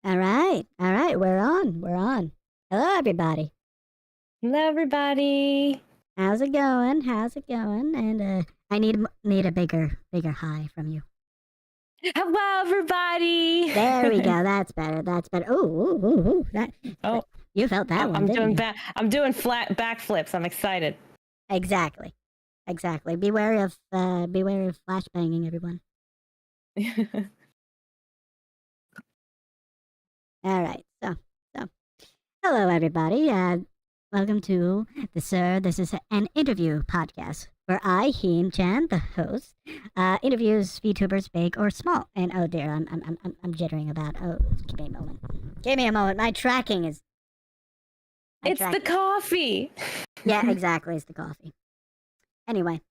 All right. All right. We're on. We're on. Hello, everybody. Hello, everybody. How's it going? How's it going? And I need a bigger high from you. Hello, everybody. There we go. That's better. That's better. Ooh. Oh, You felt that one, didn't you? I'm doing flat backflips. I'm excited. Exactly. Be wary of flash banging, everyone. All right. So. Hello, everybody. Welcome to This is an interview podcast where I, Him-chan, the host, interviews VTubers big or small. And oh dear, I'm jittering about. Oh, give me a moment. Give me a moment. My tracking is. The coffee. Yeah, exactly. It's the coffee. Anyway,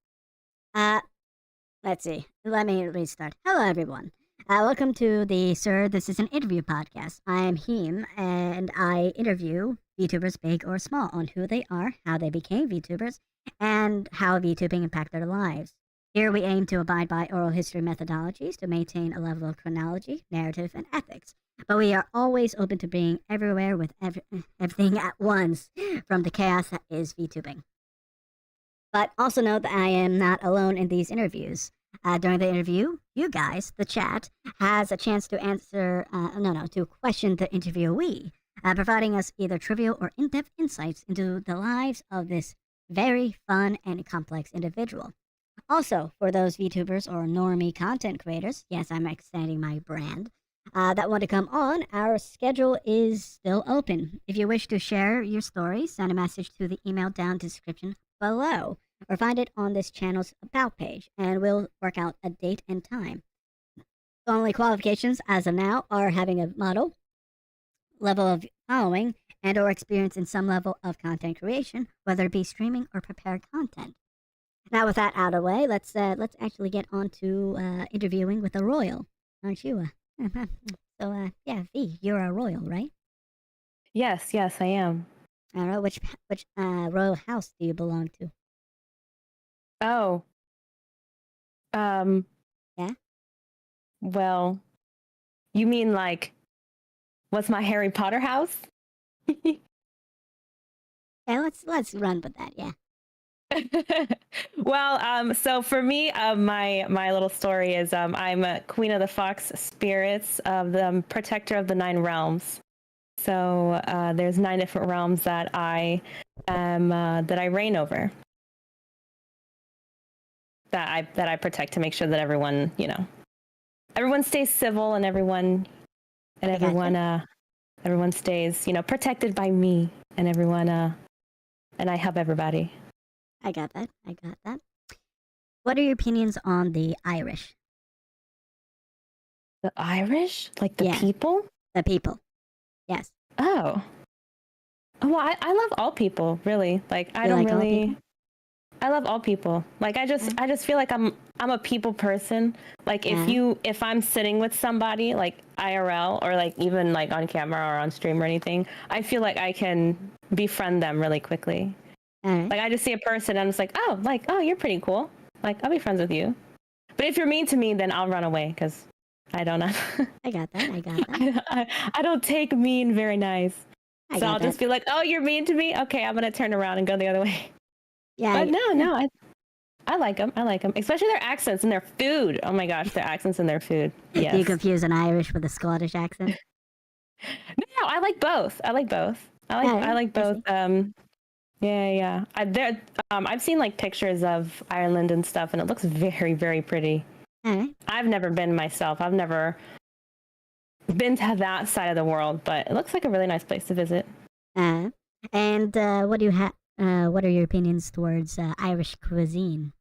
let's see. Let me restart. Hello, everyone. Welcome to This is an interview podcast. I am Him, and I interview VTubers big or small on who they are, how they became VTubers, and how VTubing impacted their lives. Here we aim to abide by oral history methodologies to maintain a level of chronology, narrative, and ethics. But we are always open to being everywhere with everything at once, from the chaos that is VTubing. But also note that I am not alone in these interviews. During the interview, you guys, the chat, has a chance to to question the interviewee, providing us either trivial or in-depth insights into the lives of this very fun and complex individual. Also, for those VTubers or normie content creators, yes, I'm extending my brand, that want to come on, our schedule is still open. If you wish to share your story, send a message to the email down description below, or find it on this channel's About page, and we'll work out a date and time. The only qualifications as of now are having a model, level of following, and or experience in some level of content creation, whether it be streaming or prepared content. Now, with that out of the way, let's actually get on to interviewing with a royal, aren't you? Yeah, V, you're a royal, right? Yes, I am. I don't know which royal house do you belong to? Oh. Yeah? Well, you mean like, what's my Harry Potter house? Yeah, let's run with that, yeah. Well, so for me, my little story is I'm a Queen of the Fox Spirits, of the Protector of the 9 Realms. So there's 9 different realms that I am that I reign over. That I protect to make sure that everyone stays civil, and everyone stays protected by me, and everyone and I help everybody. I got that. What are your opinions on the Irish? The Irish? Like the Yeah. people? The people. Yes. Oh. Well, I love all people, really. Like I love all people. Like I just feel like I'm a people person. Like if I'm sitting with somebody like IRL, or like even like on camera or on stream or anything, I feel like I can befriend them really quickly. Right. Like I just see a person and I'm just like, oh, you're pretty cool. Like I'll be friends with you. But if you're mean to me, then I'll run away, because I don't know. I got that. I don't take mean very nice. So I'll just be like, oh, you're mean to me? Okay, I'm going to turn around and go the other way. Yeah. But no, I like them. Especially their accents and their food. Oh my gosh, their accents and their food. Yes. Do you confuse an Irish with a Scottish accent? No, I like both. I like both. Yeah. I've seen like pictures of Ireland and stuff, and it looks very, very pretty. Right. I've never been myself. I've never been to that side of the world, but it looks like a really nice place to visit. And what do you have? What are your opinions towards Irish cuisine?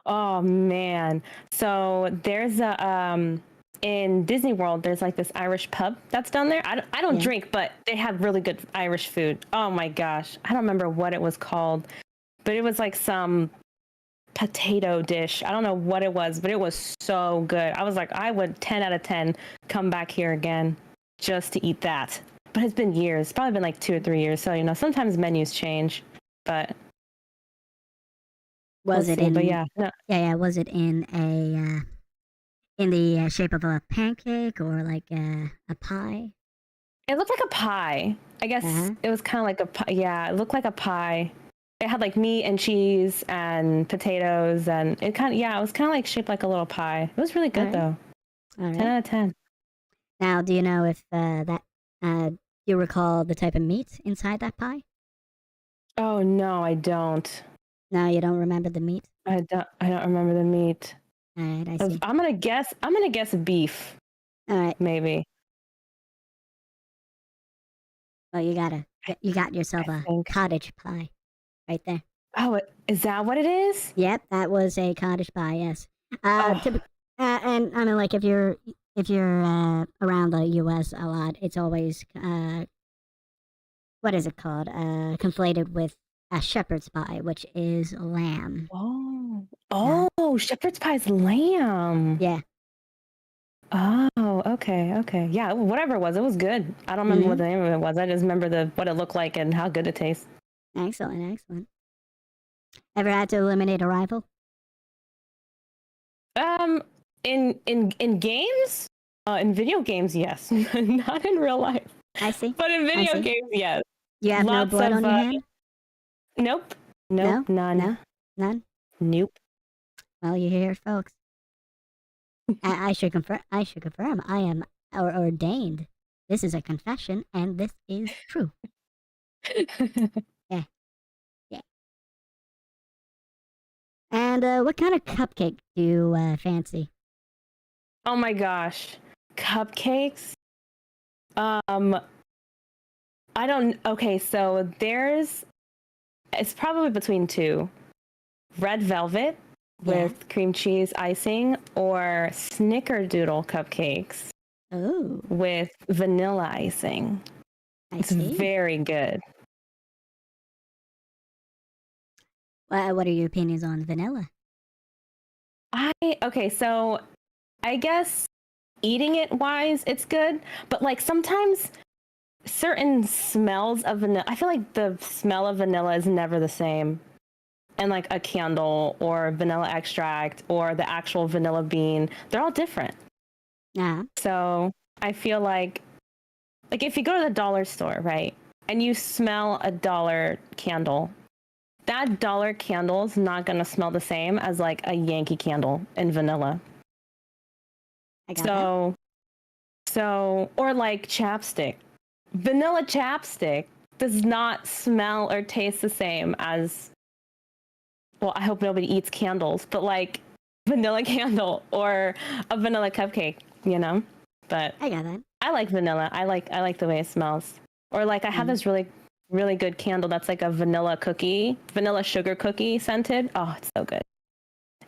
Oh man! So there's a in Disney World, there's like this Irish pub that's down there. I don't drink, but they have really good Irish food. Oh my gosh, I don't remember what it was called, but it was like some potato dish. I don't know what it was, but it was so good. I was like, I would 10 out of 10 come back here again just to eat that. But it's been years. It's probably been like 2 or 3 years. So sometimes menus change. But was it in? But yeah, no. Yeah. Was it in in the shape of a pancake or like a pie? It looked like a pie. I guess it was kind of like a pie. Yeah, it looked like a pie. It had like meat and cheese and potatoes, and it was kind of like shaped like a little pie. It was really good though. All right. 10 out of 10. Now, do you know if you recall the type of meat inside that pie? Oh no, I don't. No, you don't remember the meat? I don't remember the meat. All right, I see. I'm gonna guess beef. All right. Maybe. Well, you got yourself a cottage pie right there. Oh, is that what it is? Yep, that was a cottage pie. Yes. And I mean, like if you're around the U.S. a lot, it's always what is it called? Conflated with a shepherd's pie, which is lamb. Oh, shepherd's pie is lamb. Yeah. Oh, okay. Yeah, whatever it was good. I don't remember what the name of it was. I just remember what it looked like and how good it tastes. Excellent. Ever had to eliminate a rival? In games? In video games, yes. Not in real life. I see. But in video games, yes. You have no blood on your hand? Nope. No? None. No? None? Nope. Well, you hear it, folks. I should confirm. I am ordained. This is a confession, and this is true. Yeah. And what kind of cupcake do you fancy? Oh my gosh, cupcakes. I don't. Okay, so it's probably between two: red velvet with cream cheese icing, or snickerdoodle cupcakes with vanilla icing. It's very good. What are your opinions on vanilla? So I guess eating it wise, it's good, but like sometimes certain smells of vanilla, I feel like the smell of vanilla is never the same. And like a candle or vanilla extract or the actual vanilla bean, they're all different. Yeah. So I feel like if you go to the dollar store, right, and you smell a dollar candle, that dollar candle is not going to smell the same as like a Yankee candle in vanilla. So, or like chapstick. Vanilla chapstick does not smell or taste the same as, well, I hope nobody eats candles, but like vanilla candle or a vanilla cupcake, you know? But I got that. I like vanilla. I like the way it smells. Or like I have this really, really good candle that's like a vanilla sugar cookie scented. Oh, it's so good.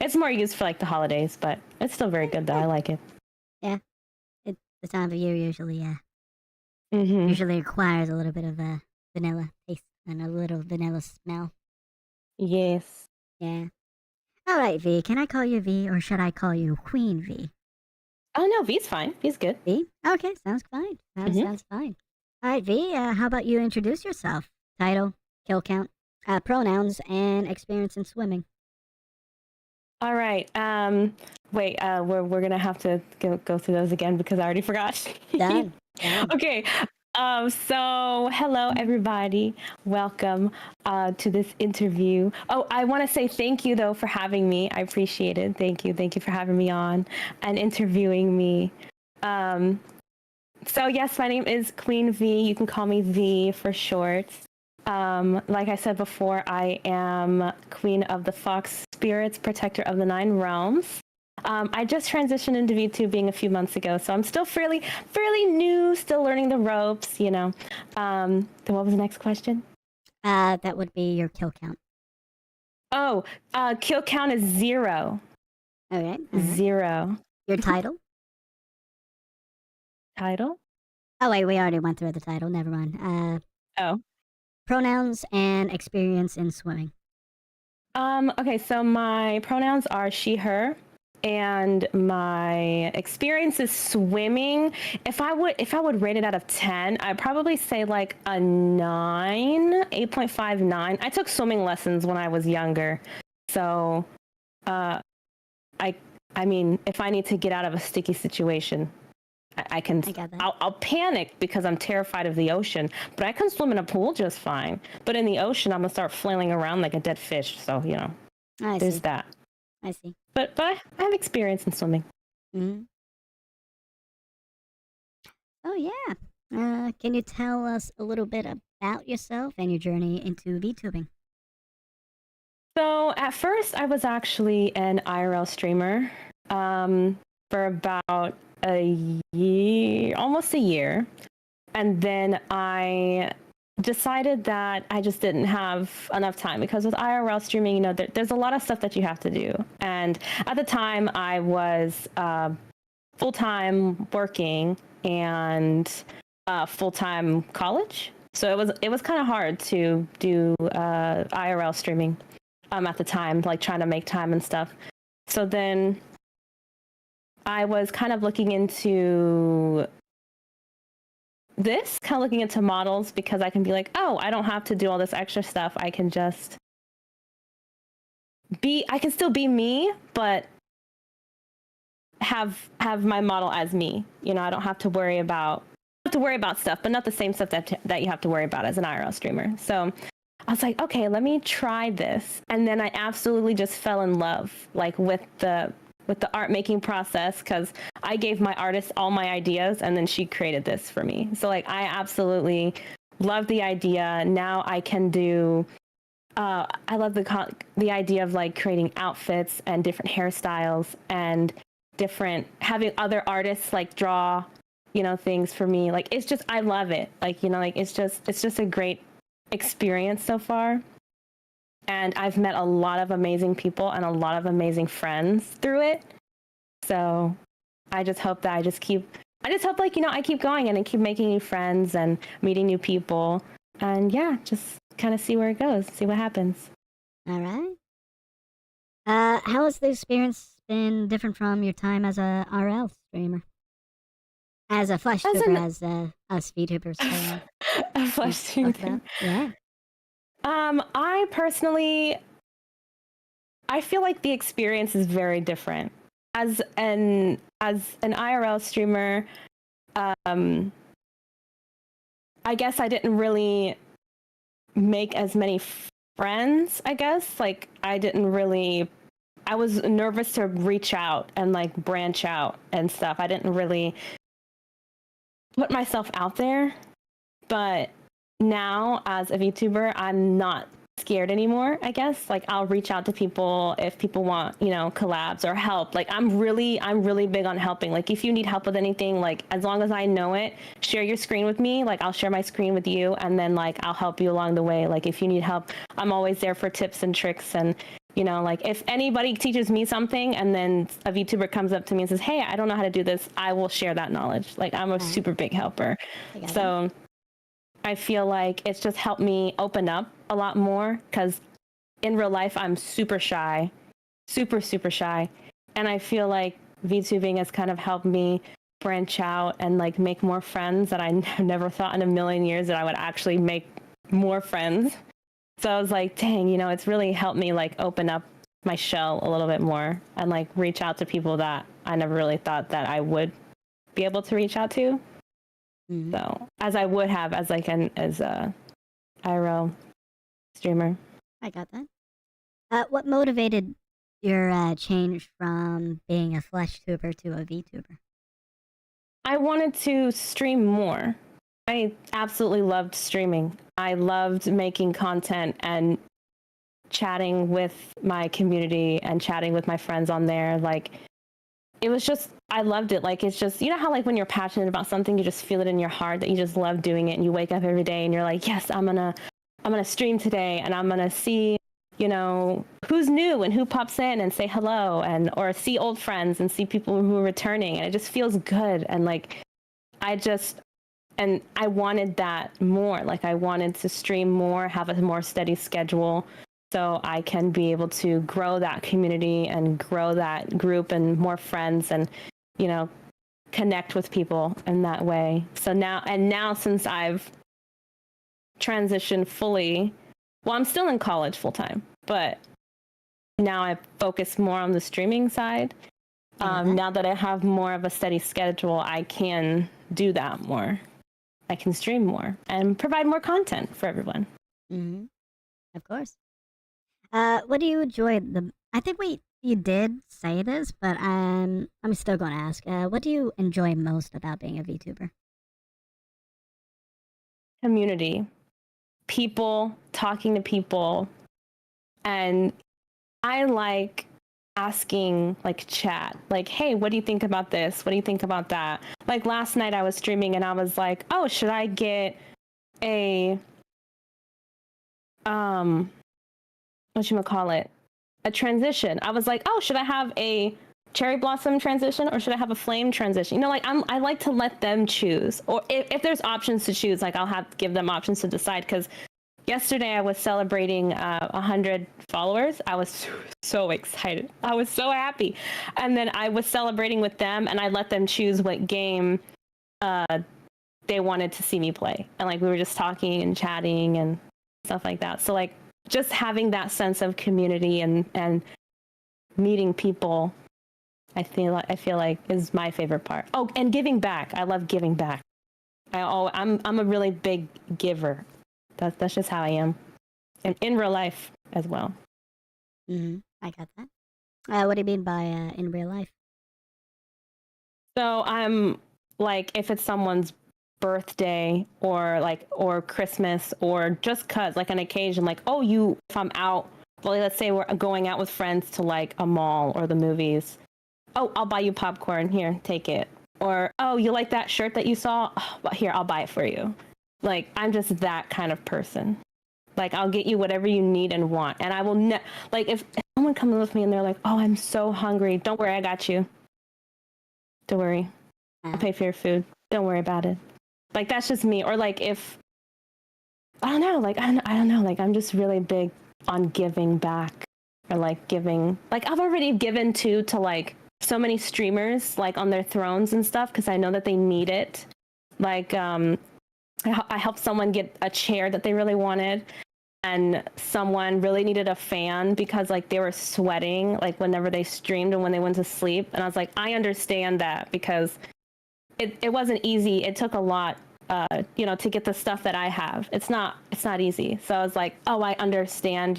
It's more used for like the holidays, but it's still very good though. I like it. Yeah. It's the time of year usually, usually requires a little bit of a vanilla taste and a little vanilla smell. Yes. Yeah. All right, V. Can I call you V or should I call you Queen V? Oh, no, V's fine. V's good. V? Okay, sounds fine. Sounds fine. All right, V, how about you introduce yourself? Title, kill count, pronouns, and experience in swimming. All right. Wait, we're going to have to go through those again because I already forgot. Done. Okay. So hello, everybody. Welcome to this interview. Oh, I want to say thank you, though, for having me. I appreciate it. Thank you. Thank you for having me on and interviewing me. So, yes, my name is Queen V. You can call me V for short. Like I said before, I am Queen of the Fox Spirits, Protector of the Nine Realms. I just transitioned into VTubing a few months ago, so I'm still fairly new, still learning the ropes, you know. Then what was the next question? That would be your kill count. Oh, kill count is 0. Okay. 0. Your title? Title? Oh, wait, we already went through the title. Never mind. Pronouns and experience in swimming. Okay, so my pronouns are she, her. And my experience is swimming. If I would rate it out of 10, I'd probably say like a 9, 8.59. I took swimming lessons when I was younger. So I I mean, if I need to get out of a sticky situation, I can. I'll panic because I'm terrified of the ocean, but I can swim in a pool just fine. But in the ocean, I'm gonna start flailing around like a dead fish. So there's that. I see. But I have experience in swimming. Mm-hmm. Oh yeah. Can you tell us a little bit about yourself and your journey into VTubing? So at first, I was actually an IRL streamer for about a year, almost a year. And then I decided that I just didn't have enough time because with IRL streaming, there's a lot of stuff that you have to do. And at the time, I was full-time working and full-time college. So it was kind of hard to do IRL streaming at the time, like trying to make time and stuff. So then I was kind of looking into models because I can be like, oh, I don't have to do all this extra stuff. I can just I can still be me, but have my model as me. I don't have to worry about stuff, but not the same stuff that you have to worry about as an IRL streamer. So I was like, okay, let me try this. And then I absolutely just fell in love, like with the art making process, because I gave my artist all my ideas and then she created this for me. So like, I absolutely love the idea. Now I can do, I love the idea of like creating outfits and different hairstyles and having other artists like draw, things for me. Like, it's just, I love it. Like, it's just a great experience so far. And I've met a lot of amazing people and a lot of amazing friends through it. So I just hope that I keep going and I keep making new friends and meeting new people. And yeah, just kind of see where it goes, see what happens. All right. How has the experience been different from your time as a RL streamer? As a flesh tuber, as us VTubers. A flesh tuber. Yeah. I personally, I feel like the experience is very different. As an IRL streamer, I guess I didn't really make as many friends, I guess. Like, I was nervous to reach out and like branch out and stuff. I didn't really put myself out there. But now as a VTuber, I'm not scared anymore, I guess. Like, I'll reach out to people if people want, collabs or help. Like, I'm really big on helping. Like, if you need help with anything, like, as long as I know it, share your screen with me. Like, I'll share my screen with you and then like I'll help you along the way. Like, if you need help, I'm always there for tips and tricks. And like, if anybody teaches me something and then a VTuber comes up to me and says, hey, I don't know how to do this, I will share that knowledge. Like, I'm a super big helper. So I feel like it's just helped me open up a lot more, because in real life, I'm super shy, super shy. And I feel like VTubing has kind of helped me branch out and like make more friends that I never thought in a million years that I would actually make more friends. So I was like, dang, it's really helped me like open up my shell a little bit more and like reach out to people that I never really thought that I would be able to reach out to. Mm-hmm. So as I would have as a IRL streamer. I got that. What motivated your change from being a flesh tuber to a VTuber? I wanted to stream more. I absolutely loved streaming. I loved making content and chatting with my community and chatting with my friends on there. Like, it was just, I loved it. Like, it's just, how like when you're passionate about something, you just feel it in your heart that you just love doing it, and you wake up every day and you're like, yes, I'm gonna stream today and I'm gonna see, who's new and who pops in and say hello, or see old friends and see people who are returning. And it just feels good. And like, and I wanted that more. Like, I wanted to stream more, have a more steady schedule, so I can be able to grow that community and grow that group and more friends and, connect with people in that way. So now since I've transitioned fully, well, I'm still in college full time, but now I focus more on the streaming side. Now that I have more of a steady schedule, I can do that more. I can stream more and provide more content for everyone. Mm-hmm. Of course. What do you enjoy I think you did say this, but I'm still going to ask. What do you enjoy most about being a VTuber? Community, people, talking to people, and I like asking, like, chat, like, hey, what do you think about this? What do you think about that? Like last night I was streaming and I was like, oh, should I get a whatchamacallit, a transition? I was like, oh, should I have a cherry blossom transition or should I have a flame transition? You know, like I like to let them choose, or if there's options to choose, like I'll give them options to decide. Because yesterday I was celebrating 100 followers. I was so excited. I was so happy. And then I was celebrating with them and I let them choose what game they wanted to see me play. And like we were just talking and chatting and stuff like that. So like just having that sense of community and meeting people, I feel like is my favorite part. Oh, and giving back. I love giving back. I'm a really big giver. That's just how I am, and in real life as well. Mm-hmm. I got that. What do you mean by in real life? So I'm like, if it's someone's birthday or Christmas or just cause like an occasion, like, oh, if I'm out, well, let's say we're going out with friends to like a mall or the movies. Oh, I'll buy you popcorn. Here, take it. Or, oh, you like that shirt that you saw? Oh, well, here, I'll buy it for you. Like, I'm just that kind of person. Like, I'll get you whatever you need and want. And I will like, if someone comes with me and they're like, oh, I'm so hungry. Don't worry, I got you. Don't worry. I'll pay for your food. Don't worry about it. Like, that's just me. Or like, if, I don't know, like, I don't know. Like, I'm just really big on giving back. Or like giving, like, I've already given to like so many streamers, like on their thrones and stuff, because I know that they need it. Like, I helped someone get a chair that they really wanted, and someone really needed a fan because like they were sweating like whenever they streamed and when they went to sleep. And I was like, I understand that, because it wasn't easy. It took a lot, to get the stuff that I have. It's not easy. So I was like, oh, I understand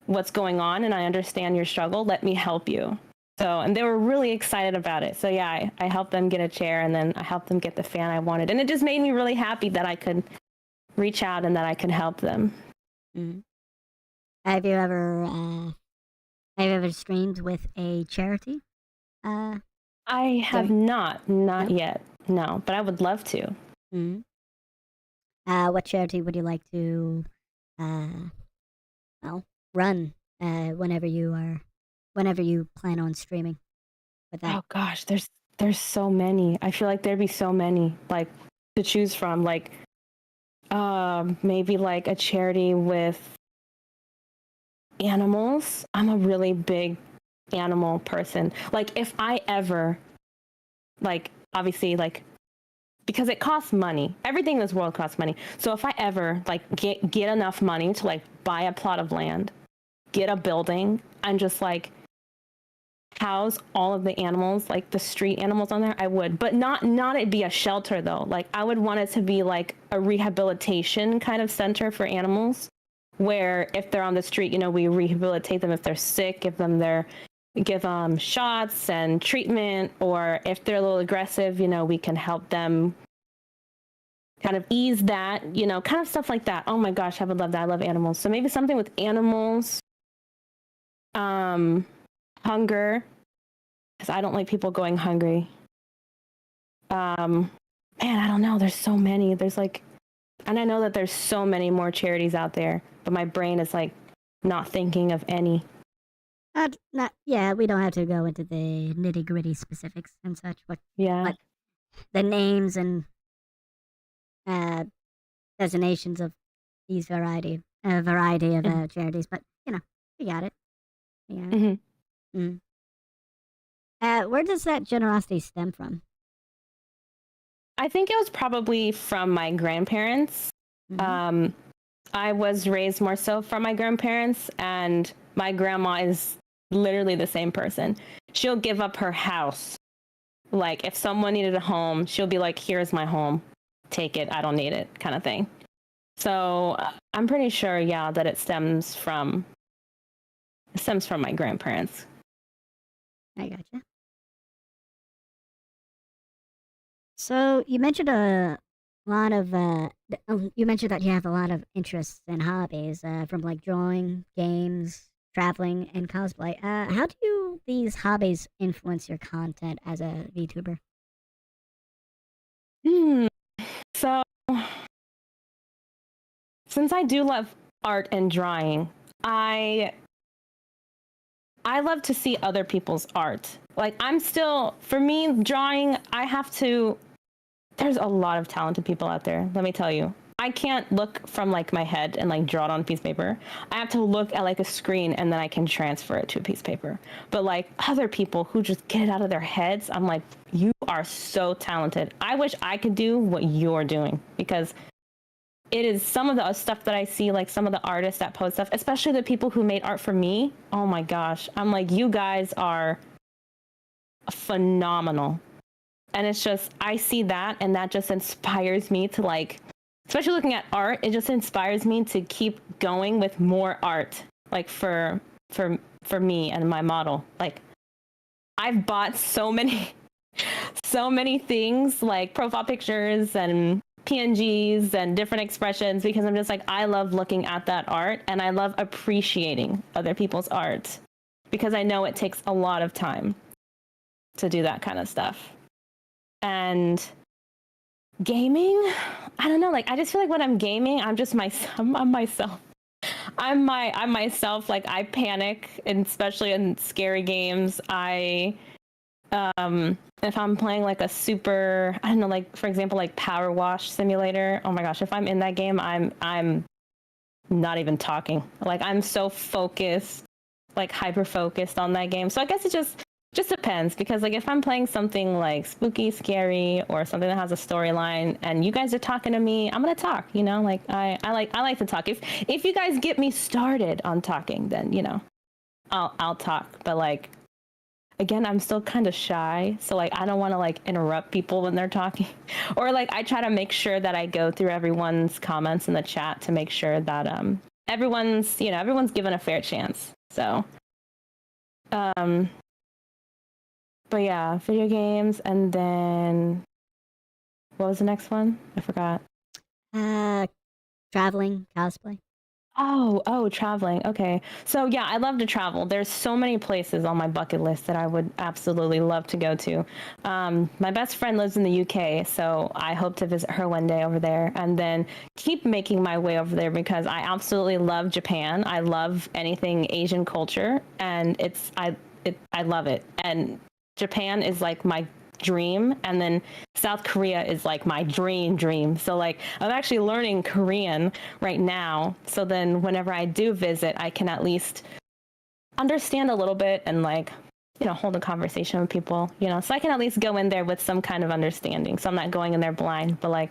what's going on, and I understand your struggle. Let me help you. So, and they were really excited about it. So yeah, I helped them get a chair, and then I helped them get the fan I wanted. And it just made me really happy that I could reach out and that I could help them. Mm-hmm. Have you ever streamed with a charity? I have not yet. No, but I would love to. Mm-hmm. What charity would you like to, run whenever you plan on streaming with that? Oh gosh, there's so many. I feel like there'd be so many like to choose from. Like, maybe like a charity with animals. I'm a really big animal person. Like, if I ever, like, obviously, like, because it costs money. Everything in this world costs money. So if I ever like get enough money to like buy a plot of land, get a building, and just like house all of the animals, like the street animals on there, I would. But not it be a shelter though. Like, I would want it to be like a rehabilitation kind of center for animals, where if they're on the street, we rehabilitate them. If they're sick, give them shots and treatment, or if they're a little aggressive, we can help them kind of ease that, kind of stuff like that. Oh my gosh, I would love that. I love animals. So maybe something with animals, hunger, because I don't like people going hungry. Man, I don't know. There's so many. There's like, and I know that there's so many more charities out there, but my brain is like not thinking of any. We don't have to go into the nitty gritty specifics and such. But the names and designations of these variety of charities. But we got it. Yeah. Mm-hmm. Where does that generosity stem from? I think it was probably from my grandparents. Mm-hmm. I was raised more so from my grandparents, and my grandma is literally the same person. she'll give up her house. Like if someone needed a home, she'll be like, here's my home, take it, I don't need it, kind of thing. So I'm pretty sure, yeah, that it stems from my grandparents. I gotcha. So you mentioned a lot of you mentioned that you have a lot of interests and hobbies from like drawing, games, traveling, and cosplay. How do these hobbies influence your content as a VTuber? So since I do love art and drawing, I love to see other people's art. Like for me, drawing, there's a lot of talented people out there, let me tell you. I can't look from like my head and like draw it on a piece of paper. I have to look at like a screen and then I can transfer it to a piece of paper. But like other people who just get it out of their heads, I'm like, you are so talented. I wish I could do what you're doing, because it is some of the stuff that I see, like some of the artists that post stuff, especially the people who made art for me. Oh my gosh. I'm like, you guys are phenomenal. And it's just, I see that and that just inspires me to like, especially looking at art, it just inspires me to keep going with more art, like for me and my model. Like I've bought so many things, like profile pictures and PNGs and different expressions, because I'm just like, I love looking at that art and I love appreciating other people's art, because I know it takes a lot of time to do that kind of stuff. And gaming, I don't know, like I just feel like when I'm gaming, I'm myself. I'm myself. Like I panic, and especially in scary games. If I'm playing like a super, I don't know, like for example, like Power Wash Simulator. Oh my gosh, if I'm in that game, I'm not even talking. Like I'm so focused, like hyper focused on that game. So I guess it just depends, because like if I'm playing something like spooky, scary, or something that has a storyline, and you guys are talking to me, I'm gonna talk. You know, like I like to talk. If you guys get me started on talking, then you know, I'll talk. But like, again, I'm still kind of shy, so like I don't want to like interrupt people when they're talking, or like I try to make sure that I go through everyone's comments in the chat to make sure that everyone's given a fair chance. So but yeah, video games, and then what was the next one? I forgot. Traveling, cosplay. Oh, traveling. Okay. So yeah, I love to travel. There's so many places on my bucket list that I would absolutely love to go to. My best friend lives in the UK, so I hope to visit her one day over there, and then keep making my way over there, because I absolutely love Japan. I love anything Asian culture, and I love it. And Japan is like my dream, and then South Korea is like my dream. So like I'm actually learning Korean right now, so then whenever I do visit, I can at least understand a little bit and like, you know, hold a conversation with people, you know, so I can at least go in there with some kind of understanding, so I'm not going in there blind. But like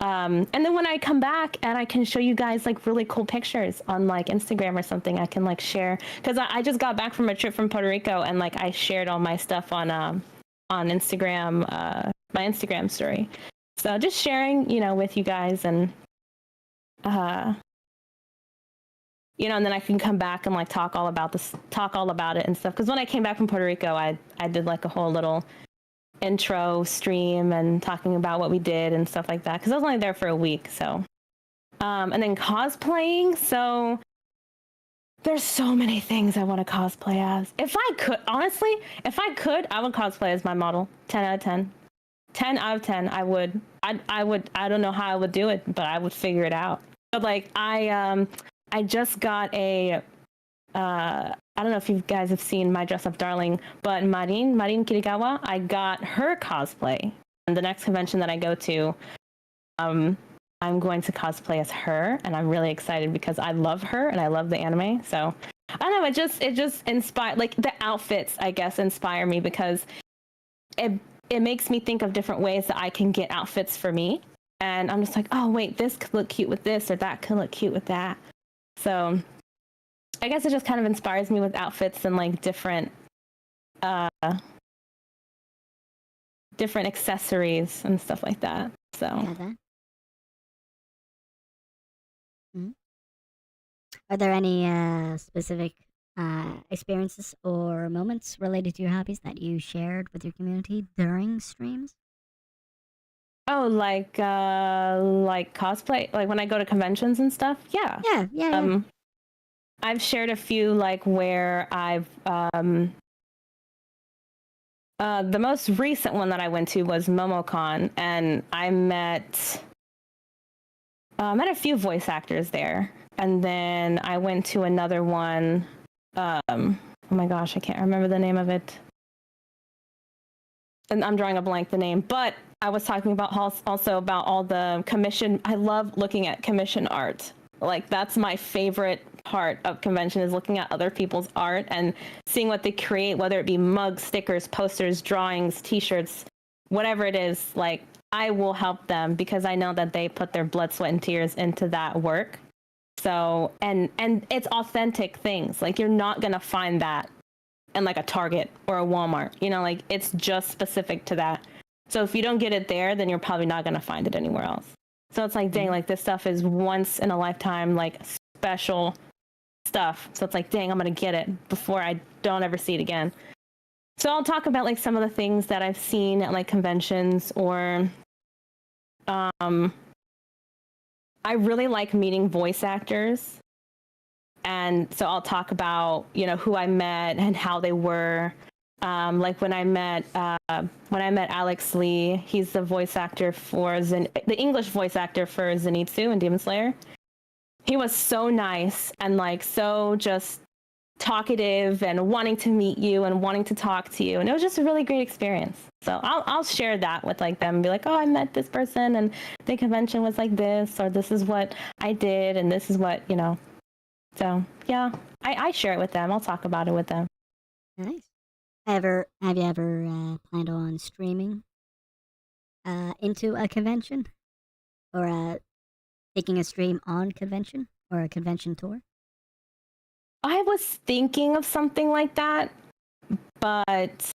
and then when I come back and I can show you guys like really cool pictures on like Instagram or something, I can like share, because I just got back from a trip from Puerto Rico, and like I shared all my stuff on Instagram, my Instagram story. So just sharing, you know, with you guys, and you know, and then I can come back and like talk all about it and stuff. Because when I came back from Puerto Rico, I did like a whole little intro stream and talking about what we did and stuff like that, because I was only there for a week. So and then cosplaying, so there's so many things I want to cosplay as. If I could, honestly, I would cosplay as my model. 10 out of 10. 10 out of 10, I would. I don't know how I would do it, but I would figure it out. But like I just got a I don't know if you guys have seen My Dress Up Darling, but Marin Kirigawa, I got her cosplay. And the next convention that I go to, I'm going to cosplay as her, and I'm really excited because I love her and I love the anime. So I don't know, it just inspired, like the outfits, I guess, inspire me, because it makes me think of different ways that I can get outfits for me. And I'm just like, oh wait, this could look cute with this, or that could look cute with that. So I guess it just kind of inspires me with outfits and like different different accessories and stuff like that. So. Got that. Mm-hmm. Are there any specific experiences or moments related to your hobbies that you shared with your community during streams? Oh, like cosplay, like when I go to conventions and stuff. Yeah. Yeah. I've shared a few, like where I've the most recent one that I went to was MomoCon, and I met a few voice actors there. And then I went to another one. Oh my gosh, I can't remember the name of it. And I'm drawing a blank the name, but I was talking about also about all the commission. I love looking at commission art. Like, that's my favorite part of convention, is looking at other people's art and seeing what they create, whether it be mugs, stickers, posters, drawings, t-shirts, whatever it is. Like, I will help them because I know that they put their blood, sweat, and tears into that work. So, and it's authentic things. Like, you're not going to find that in like a Target or a Walmart, you know, like it's just specific to that. So if you don't get it there, then you're probably not going to find it anywhere else. So it's like, dang, like this stuff is once in a lifetime, like special stuff. So it's like, dang, I'm going to get it before I don't ever see it again. So I'll talk about like some of the things that I've seen at like conventions, or I really like meeting voice actors. And so I'll talk about, you know, who I met and how they were. Like when I met Alex Lee, he's the voice actor for the English voice actor for Zenitsu and Demon Slayer. He was so nice and like so just talkative and wanting to meet you and wanting to talk to you, and it was just a really great experience. So I'll share that with like them and be like, oh, I met this person and the convention was like this, or this is what I did and this is what, you know. So yeah, I share it with them. I'll talk about it with them. Nice. Have you ever planned on streaming into a convention, or taking a stream on convention or a convention tour? I was thinking of something like that, but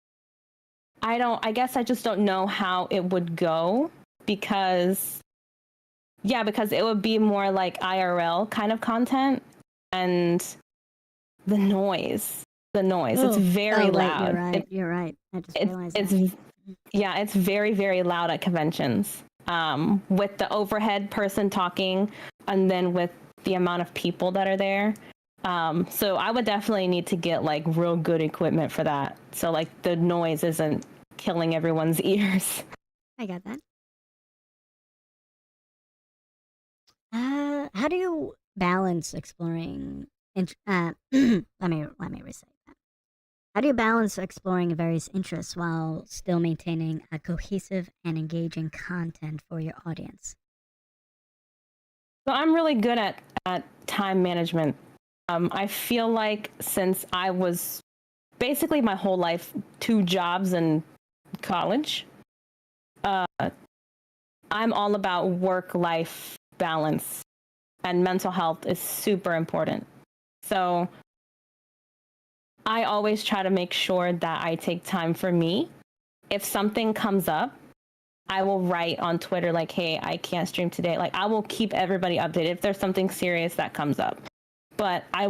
I guess I just don't know how it would go, because it would be more like IRL kind of content, and the noise. It's very loud. You're right. I just realized it's very, very loud at conventions, with the overhead person talking and then with the amount of people that are there. So I would definitely need to get like real good equipment for that, so like the noise isn't killing everyone's ears. I got that. How do you balance exploring? Let me restate that. How do you balance exploring various interests while still maintaining a cohesive and engaging content for your audience? So I'm really good at time management. I feel like since I was basically my whole life 2 jobs and college, I'm all about work-life balance, and mental health is super important. So I always try to make sure that I take time for me. If something comes up, I will write on Twitter like, hey, I can't stream today. Like, I will keep everybody updated if there's something serious that comes up. But I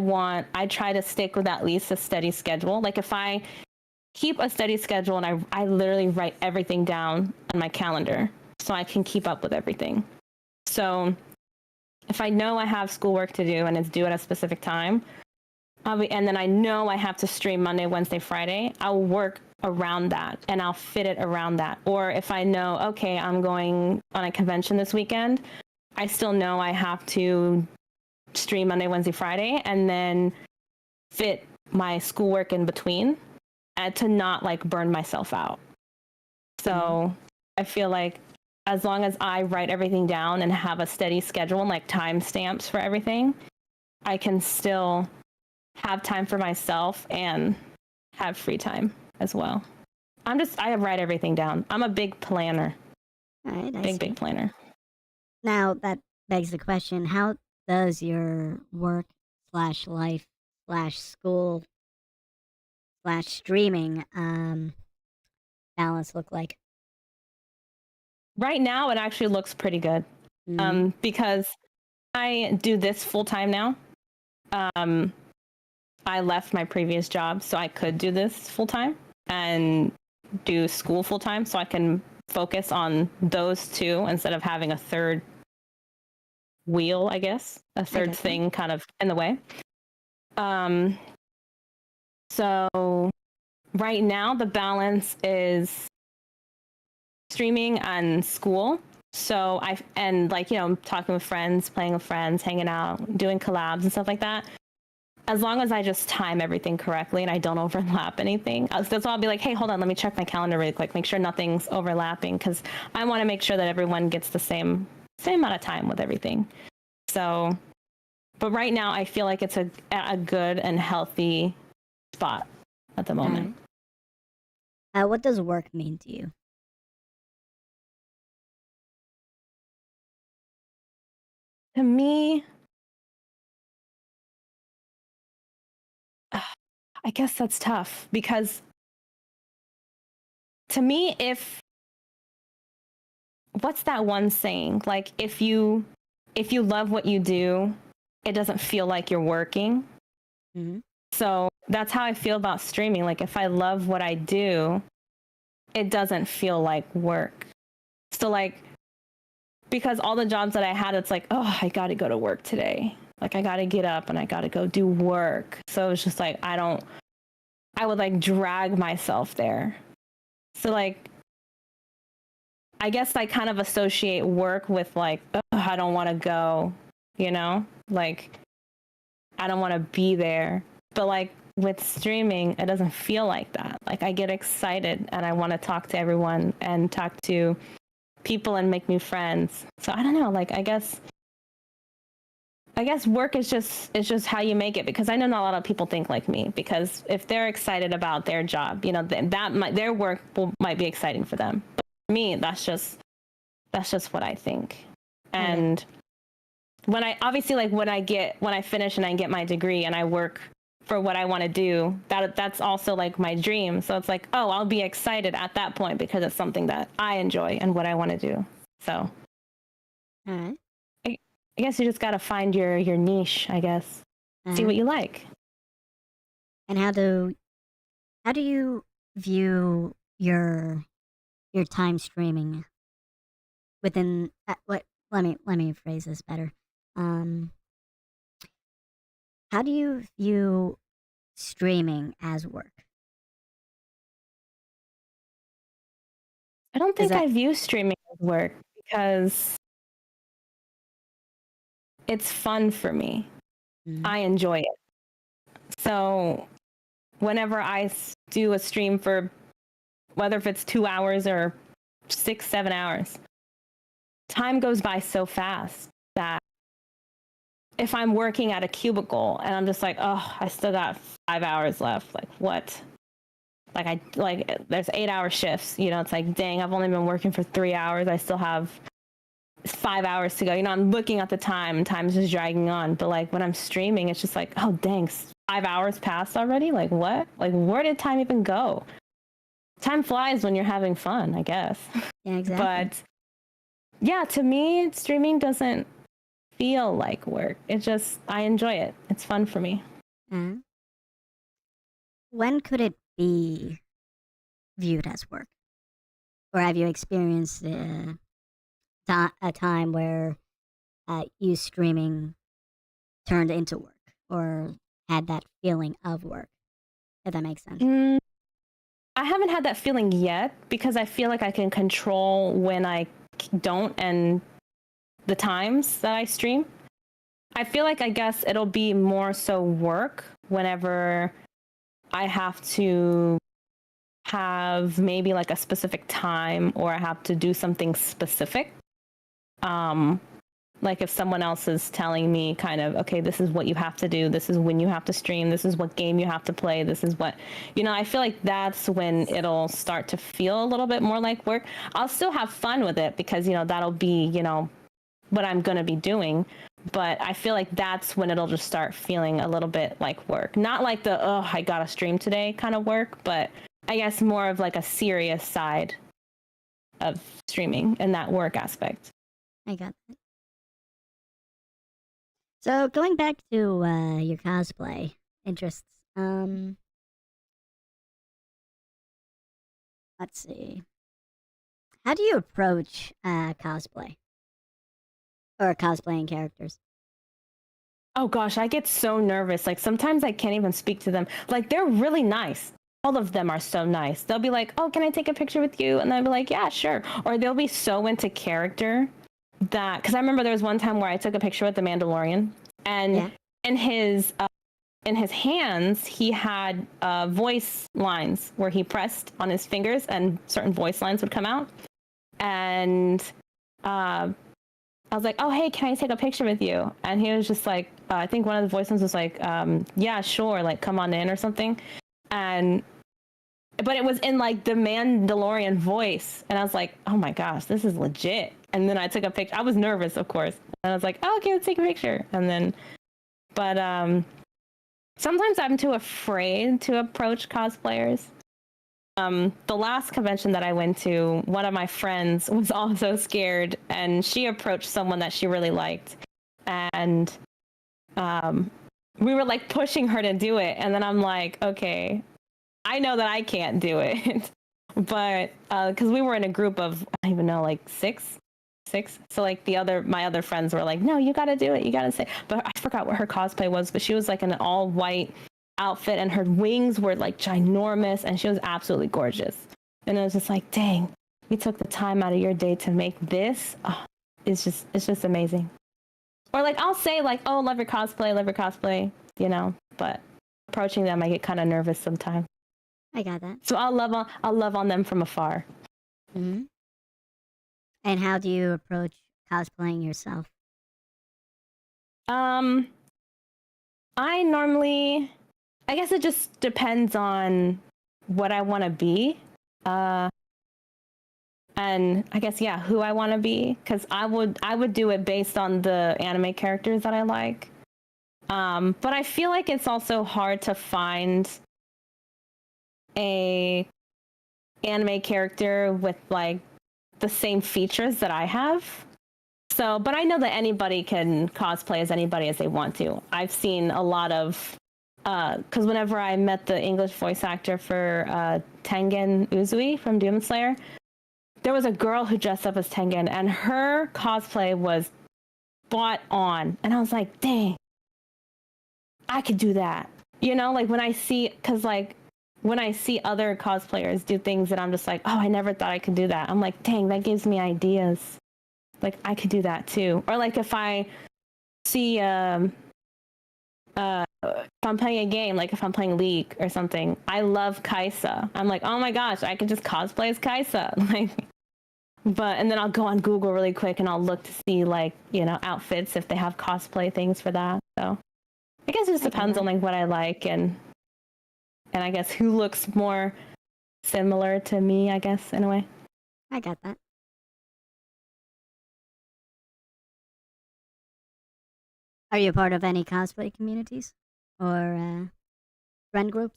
try to stick with at least a steady schedule. Like, if I keep a steady schedule and I literally write everything down on my calendar so I can keep up with everything. So if I know I have schoolwork to do and it's due at a specific time, and then I know I have to stream Monday, Wednesday, Friday, I'll work around that and I'll fit it around that. Or if I know, okay, I'm going on a convention this weekend, I still know I have to stream Monday, Wednesday, Friday, and then fit my schoolwork in between, and to not like burn myself out. So I feel like as long as I write everything down and have a steady schedule and like timestamps for everything, I can still have time for myself and have free time as well. I write everything down. I'm a big planner. All right, big planner. Now that begs the question: how does your work/life/school slash streaming balance look like? Right now, it actually looks pretty good. Because I do this full time now. I left my previous job so I could do this full time and do school full time, so I can focus on those two instead of having a third wheel, I guess, a third thing kind of in the way. So right now the balance is streaming and school. So talking with friends, playing with friends, hanging out, doing collabs and stuff like that. As long as I just time everything correctly and I don't overlap anything, that's why I'll be like, hey, hold on, let me check my calendar really quick, make sure nothing's overlapping, because I want to make sure that everyone gets the same amount of time with everything. So, but right now I feel like it's a good and healthy spot at the moment. What does work mean to you? To me, I guess that's tough, because to me, what's that one saying? Like, if you love what you do, it doesn't feel like you're working. Mm-hmm. So that's how I feel about streaming. Like, if I love what I do, it doesn't feel like work. So like, because all the jobs that I had, it's like, oh, I got to go to work today. Like, I got to get up and I got to go do work. So it's just like, I would like drag myself there. So like, I guess I kind of associate work with like, oh, I don't want to go, like, I don't want to be there. But like with streaming, it doesn't feel like that. Like, I get excited and I want to talk to everyone and talk to people and make new friends. So I don't know, like, I guess work is just how you make it, because I know not a lot of people think like me, because if they're excited about their job, their work might be exciting for them. But for me, that's just what I think. And when I finish and I get my degree and I work for what I want to do, that's also like my dream. So it's like, oh, I'll be excited at that point because it's something that I enjoy and what I want to do. So all right. I guess you just got to find your niche, I guess. See what you like. And how do you view your time streaming within let me phrase this better. How do you view streaming as work? I don't think I view streaming as work, because it's fun for me. Mm-hmm. I enjoy it. So whenever I do a stream for, whether if it's 2 hours or 6-7 hours, time goes by so fast that if I'm working at a cubicle and I'm just like, oh, I still got 5 hours left. Like, what? There's 8-hour shifts, it's like, dang, I've only been working for 3 hours. I still have 5 hours to go. I'm looking at the time and time's just dragging on. But like when I'm streaming, it's just like, oh, dang, 5 hours passed already? Like, what? Like, where did time even go? Time flies when you're having fun, I guess. Yeah, exactly. But yeah, to me, streaming doesn't feel like work. I enjoy it. It's fun for me. Mm-hmm. When could it be viewed as work? Or have you experienced a time where you streaming turned into work, or had that feeling of work, if that makes sense? I haven't had that feeling yet, because I feel like I can control when I don't and the times that I stream. I feel like, I guess it'll be more so work whenever I have to have maybe like a specific time, or I have to do something specific. Like if someone else is telling me kind of, okay, this is what you have to do, this is when you have to stream, this is what game you have to play, this is what, I feel like that's when it'll start to feel a little bit more like work. I'll still have fun with it, because, that'll be, what I'm going to be doing. But I feel like that's when it'll just start feeling a little bit like work. Not like the, oh, I gotta stream today kind of work, but I guess more of like a serious side of streaming and that work aspect. I got that. So going back to your cosplay interests, let's see. How do you approach cosplay or cosplaying characters? Oh gosh, I get so nervous. Like sometimes I can't even speak to them. Like they're really nice. All of them are so nice. They'll be like, "Oh, can I take a picture with you?" And I'll be like, "Yeah, sure." Or they'll be so into character that, because I remember there was one time where I took a picture with the Mandalorian, and in his hands he had voice lines where he pressed on his fingers and certain voice lines would come out. And I was like, "Oh, hey, can I take a picture with you?" And he was just like, I think one of the voice lines was like, "Yeah, sure, like come on in" or something. But it was in like the Mandalorian voice, and I was like, "Oh my gosh, this is legit." And then I took a picture. I was nervous, of course, and I was like, "Oh, okay, let's take a picture." And then, but sometimes I'm too afraid to approach cosplayers. The last convention that I went to, one of my friends was also scared, and she approached someone that she really liked, and we were like pushing her to do it, and then I'm like, okay, I know that I can't do it, but because we were in a group of, I don't even know, like six. So like my other friends were like, "No, you got to do it. You got to say." But I forgot what her cosplay was, but she was like in an all white outfit, and her wings were like ginormous, and she was absolutely gorgeous. And I was just like, dang, you took the time out of your day to make this. Oh, it's just amazing. Or like I'll say like, "Oh, love your cosplay," you know. But approaching them, I get kind of nervous sometimes. I got that. So I'll love on them from afar. Mm-hmm. And how do you approach cosplaying yourself? I normally, I guess it just depends on what I want to be. And I guess, yeah, who I want to be. Because I would do it based on the anime characters that I like. But I feel like it's also hard to find a anime character with like the same features that I have. So, but I know that anybody can cosplay as anybody as they want to. I've seen a lot of, because whenever I met the English voice actor for Tengen Uzui from Demon Slayer, there was a girl who dressed up as Tengen, and her cosplay was spot on. And I was like, dang, I could do that. You know, like when I see other cosplayers do things that I'm just like, oh, I never thought I could do that. I'm like, dang, that gives me ideas. Like I could do that too. Or like if I see if I'm playing a game, like if I'm playing League or something, I love Kaisa. I'm like, oh my gosh, I could just cosplay as Kaisa. And then I'll go on Google really quick and I'll look to see like, you know, outfits if they have cosplay things for that. So I guess it just depends on like what I like and I guess who looks more similar to me, I guess, in a way. I got that. Are you part of any cosplay communities or friend groups?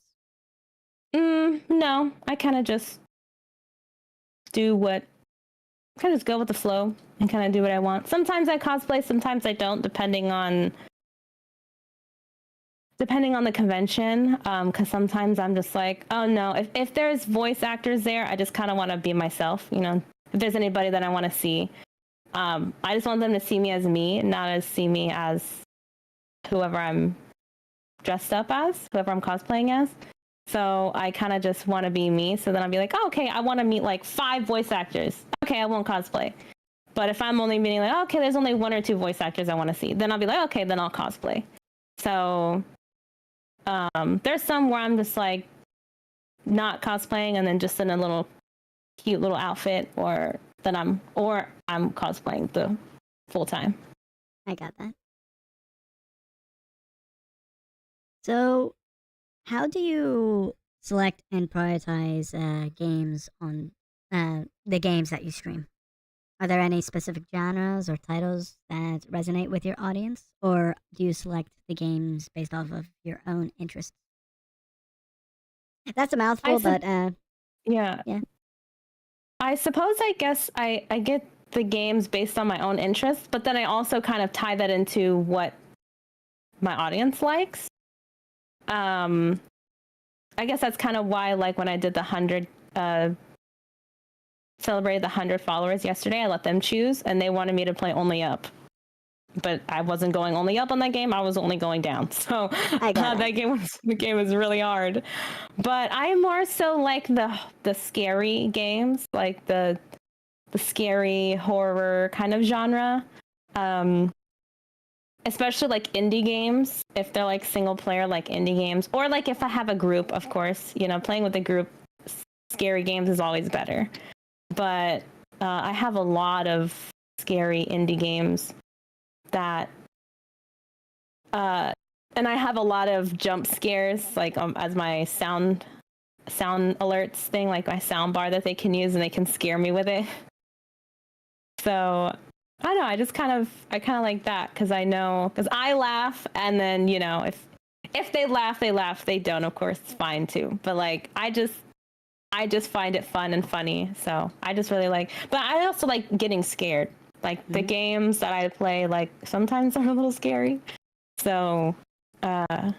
No, I kind of just go with the flow and kind of do what I want. Sometimes I cosplay, sometimes I don't, depending on the convention, because sometimes I'm just like, oh no, if there's voice actors there, I just kind of want to be myself, you know. If there's anybody that I want to see, I just want them to see me as me, not as see me as whoever I'm dressed up as, whoever I'm cosplaying as. So I kind of just want to be me. So then I'll be like, oh, okay, I want to meet like 5 voice actors. Okay, I won't cosplay. But if I'm only meeting like, oh, okay, there's only 1 or 2 voice actors I want to see, then I'll be like, okay, then I'll cosplay. So there's some where I'm just like not cosplaying and then just in a little cute little outfit, or I'm cosplaying the full time. I got that. So, how do you select and prioritize games on the games that you stream? Are there any specific genres or titles that resonate with your audience, or do you select the games based off of your own interests? That's a I mouthful, sup- but yeah. yeah. I suppose I guess I get the games based on my own interests, but then I also kind of tie that into what my audience likes. I guess that's kind of why, like, when I did the 100, celebrated the 100 followers yesterday, I let them choose, and they wanted me to play only up. But I wasn't going only up on that game. I was only going down. So I got the game was really hard. But I more so like the scary games, like the scary horror kind of genre. Especially like indie games, if they're like single player, like indie games, or like if I have a group, of course, playing with a group, scary games is always better. But I have a lot of scary indie games that, and I have a lot of jump scares, like as my sound alerts thing, like my sound bar that they can use, and they can scare me with it. So I don't know. I kind of like that because I laugh, and then if they laugh, they laugh. They don't, of course, it's fine too. But like I just find it fun and funny. So I just really like. But I also like getting scared. Like the games that I play, like sometimes are a little scary. So I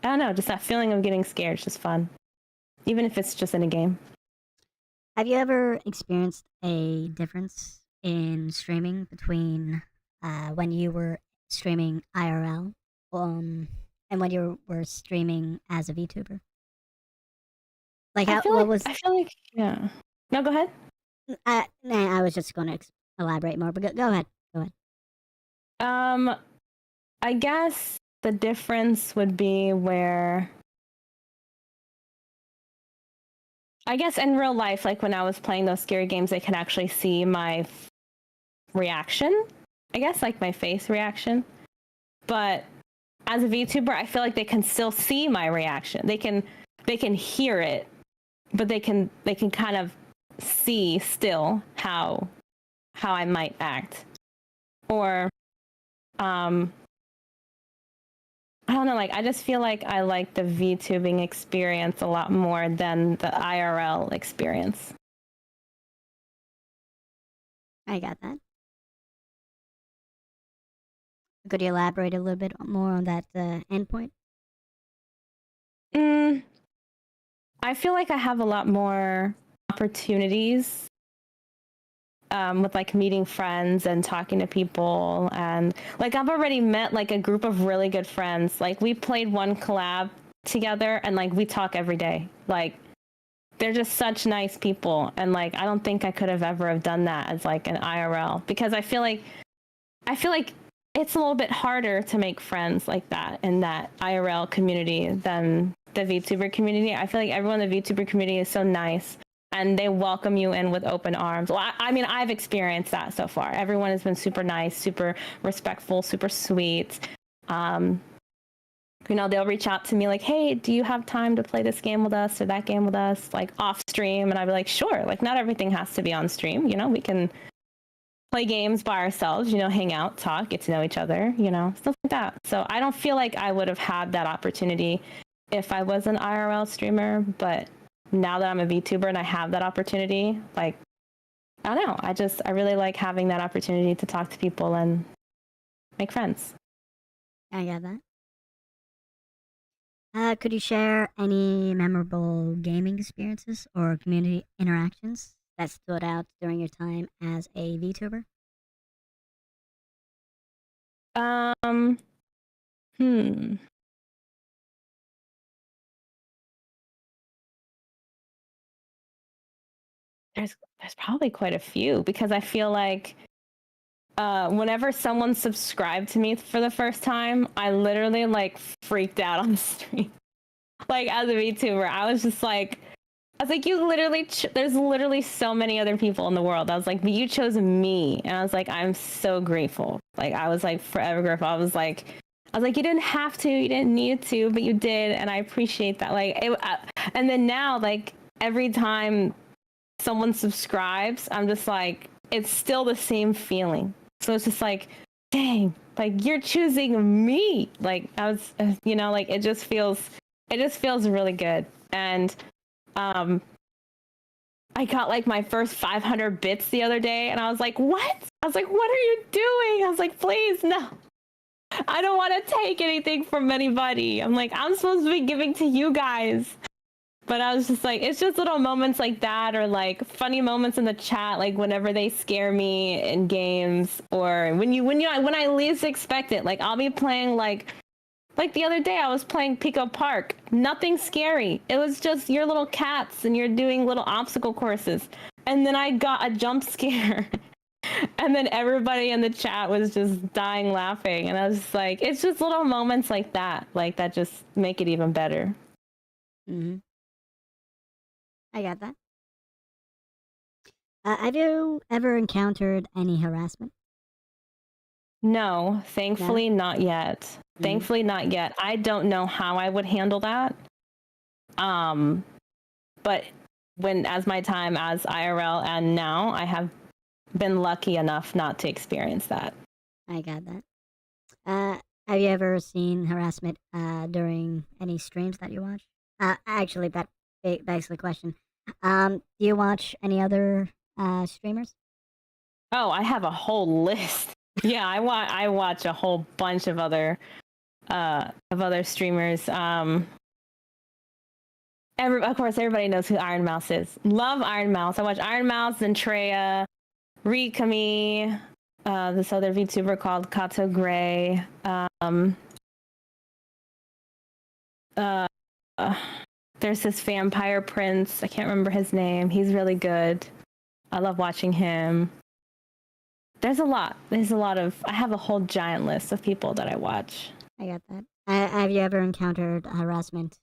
don't know. Just that feeling of getting scared is just fun, even if it's just in a game. Have you ever experienced a difference in streaming between when you were streaming IRL and when you were streaming as a VTuber? Like, what was? I feel like yeah. No, go ahead. Nah, I was just going to elaborate more, but go ahead. Go ahead. I guess the difference would be where I guess in real life, like when I was playing those scary games, they can actually see my reaction. I guess like my face reaction. But as a VTuber, I feel like they can still see my reaction. They can hear it, but they can kind of see still how I might act. Or I don't know, like I just feel like I like the VTubing experience a lot more than the IRL experience. I got that. Could you elaborate a little bit more on that endpoint? I feel like I have a lot more opportunities with like meeting friends and talking to people, and like I've already met like a group of really good friends. Like we played one collab together, and like we talk every day. Like they're just such nice people, and like I don't think I could have ever have done that as like an IRL, because I feel like it's a little bit harder to make friends like that in that IRL community than the VTuber community. I feel like everyone in the VTuber community is so nice, and they welcome you in with open arms. Well, I mean, I've experienced that so far. Everyone has been super nice, super respectful, super sweet. They'll reach out to me like, hey, do you have time to play this game with us or that game with us, like off stream? And I'd be like, sure. Like, not everything has to be on stream. We can play games by ourselves, hang out, talk, get to know each other, stuff like that. So I don't feel like I would have had that opportunity if I was an IRL streamer. But now that I'm a VTuber and I have that opportunity, like, I don't know. I really like having that opportunity to talk to people and make friends. I got that. Could you share any memorable gaming experiences or community interactions that stood out during your time as a VTuber? Hmm. There's probably quite a few, because I feel like whenever someone subscribed to me for the first time, I literally like freaked out on the stream. Like as a VTuber, I was like, you literally, there's literally so many other people in the world. I was like, but you chose me. And I was like, I'm so grateful. Like, I was like forever grateful. I was like, you didn't have to, you didn't need to, but you did. And I appreciate that. Like, and then now, like every time someone subscribes, I'm just like, it's still the same feeling. So it's just like, dang, like you're choosing me. Like I was, like it just feels really good. And I got like my first 500 bits the other day, and I was like, what? I was like, what are you doing? I was like, please, no. I don't want to take anything from anybody. I'm like, I'm supposed to be giving to you guys. But I was just like, it's just little moments like that, or like funny moments in the chat, like whenever they scare me in games, or when I least expect it. Like I'll be playing like the other day I was playing Pico Park. Nothing scary. It was just your little cats and you're doing little obstacle courses. And then I got a jump scare. And then everybody in the chat was just dying laughing. And I was just like, it's just little moments like that just make it even better. Mm-hmm. I got that. Have you ever encountered any harassment? No, thankfully not yet. Mm-hmm. Thankfully not yet. I don't know how I would handle that. But as my time as IRL and now, I have been lucky enough not to experience that. I got that. Have you ever seen harassment during any streams that you watch? Actually, that begs the question. Do you watch any other streamers? Oh, I have a whole list. Yeah, I watch a whole bunch of other streamers. Of course, everybody knows who Iron Mouse is. Love Iron Mouse. I watch Iron Mouse, Zentreya, Rikami, this other VTuber called Kato Gray. There's this vampire prince. I can't remember his name. He's really good. I love watching him. There's a lot. I have a whole giant list of people that I watch. I got that. Have you ever encountered harassment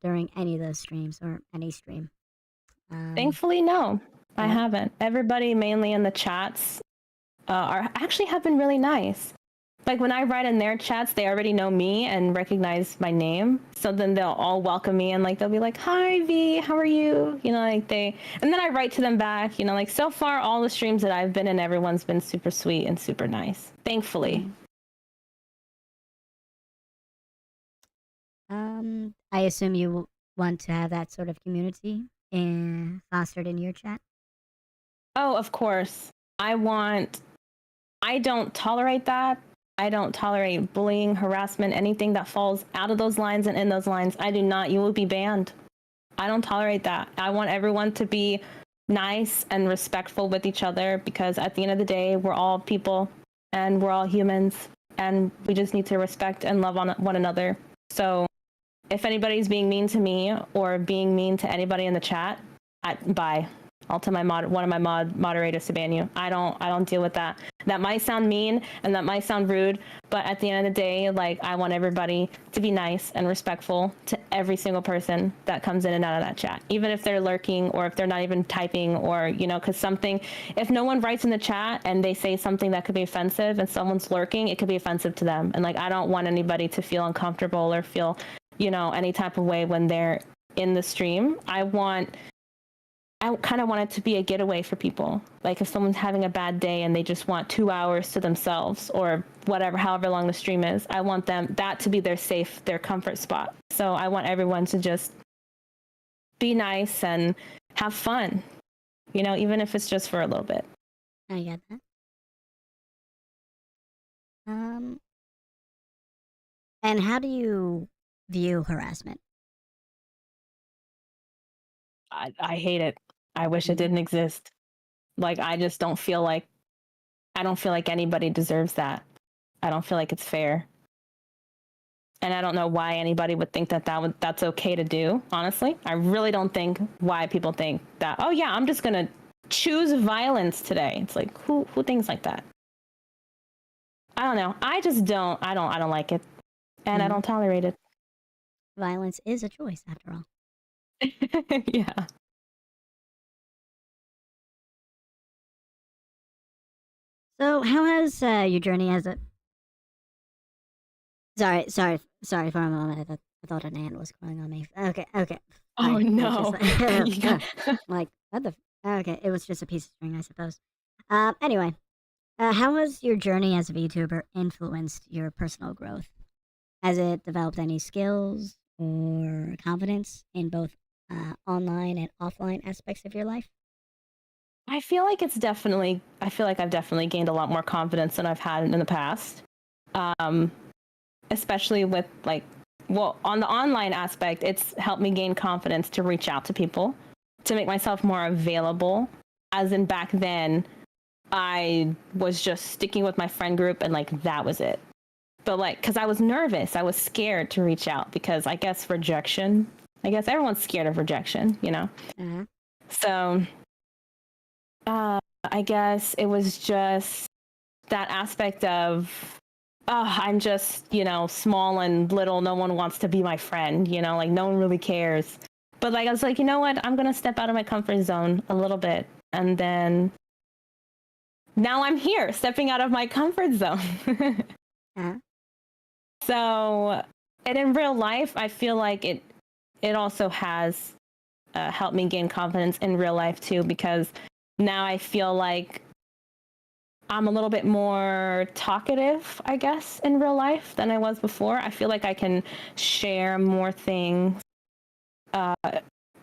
during any of those streams or any stream? Thankfully, no. Yeah. I haven't. Everybody, mainly in the chats, have been really nice. Like when I write in their chats, they already know me and recognize my name. So then they'll all welcome me and like they'll be like, "Hi V, how are you?" And then I write to them back. Like so far, all the streams that I've been in, everyone's been super sweet and super nice. Thankfully. I assume you want to have that sort of community fostered in your chat. Oh, of course. I don't tolerate that. I don't tolerate bullying, harassment, anything that falls out of those lines and in those lines. I do not. You will be banned. I don't tolerate that. I want everyone to be nice and respectful with each other because at the end of the day, we're all people and we're all humans and we just need to respect and love one another. So if anybody's being mean to me or being mean to anybody in the chat, bye. I'll tell one of my moderators to ban you. I don't deal with that. That might sound mean and that might sound rude, but at the end of the day, like I want everybody to be nice and respectful to every single person that comes in and out of that chat, even if they're lurking or if they're not even typing or, because if no one writes in the chat and they say something that could be offensive and someone's lurking, it could be offensive to them. And like, I don't want anybody to feel uncomfortable or feel, any type of way when they're in the stream. I kind of want it to be a getaway for people. Like if someone's having a bad day and they just want 2 hours to themselves or whatever, however long the stream is, I want that to be their comfort spot. So I want everyone to just be nice and have fun, even if it's just for a little bit. I get that. And how do you view harassment? I hate it. I wish it didn't exist. Like, I just don't feel like anybody deserves that. I don't feel like it's fair. And I don't know why anybody would think that's okay to do, honestly. I really don't think why people think that, oh yeah, I'm just going to choose violence today. It's like, who thinks like that? I don't know. I just don't. I don't like it. And I don't tolerate it. Violence is a choice, after all. Yeah. So, how has your journey as a... Sorry for a moment. I thought an ant was crawling on me. Okay. Oh, no. Like, what the... Okay, it was just a piece of string, I suppose. Anyway, how has your journey as a VTuber influenced your personal growth? Has it developed any skills or confidence in both online and offline aspects of your life? I feel like I've definitely gained a lot more confidence than I've had in the past. Um, Especially with on the online aspect, it's helped me gain confidence to reach out to people, to make myself more available. As in back then, I was just sticking with my friend group and that was it. But because I was nervous, I was scared to reach out because I guess rejection. I guess everyone's scared of rejection, Uh-huh. So I guess it was just that aspect of, oh, I'm just, small and little. No one wants to be my friend, no one really cares. But I was like, you know what? I'm going to step out of my comfort zone a little bit. And then now I'm here stepping out of my comfort zone. Uh-huh. So, and in real life, I feel like it also has helped me gain confidence in real life too, because now I feel like I'm a little bit more talkative, I guess, in real life than I was before. I feel like I can share more things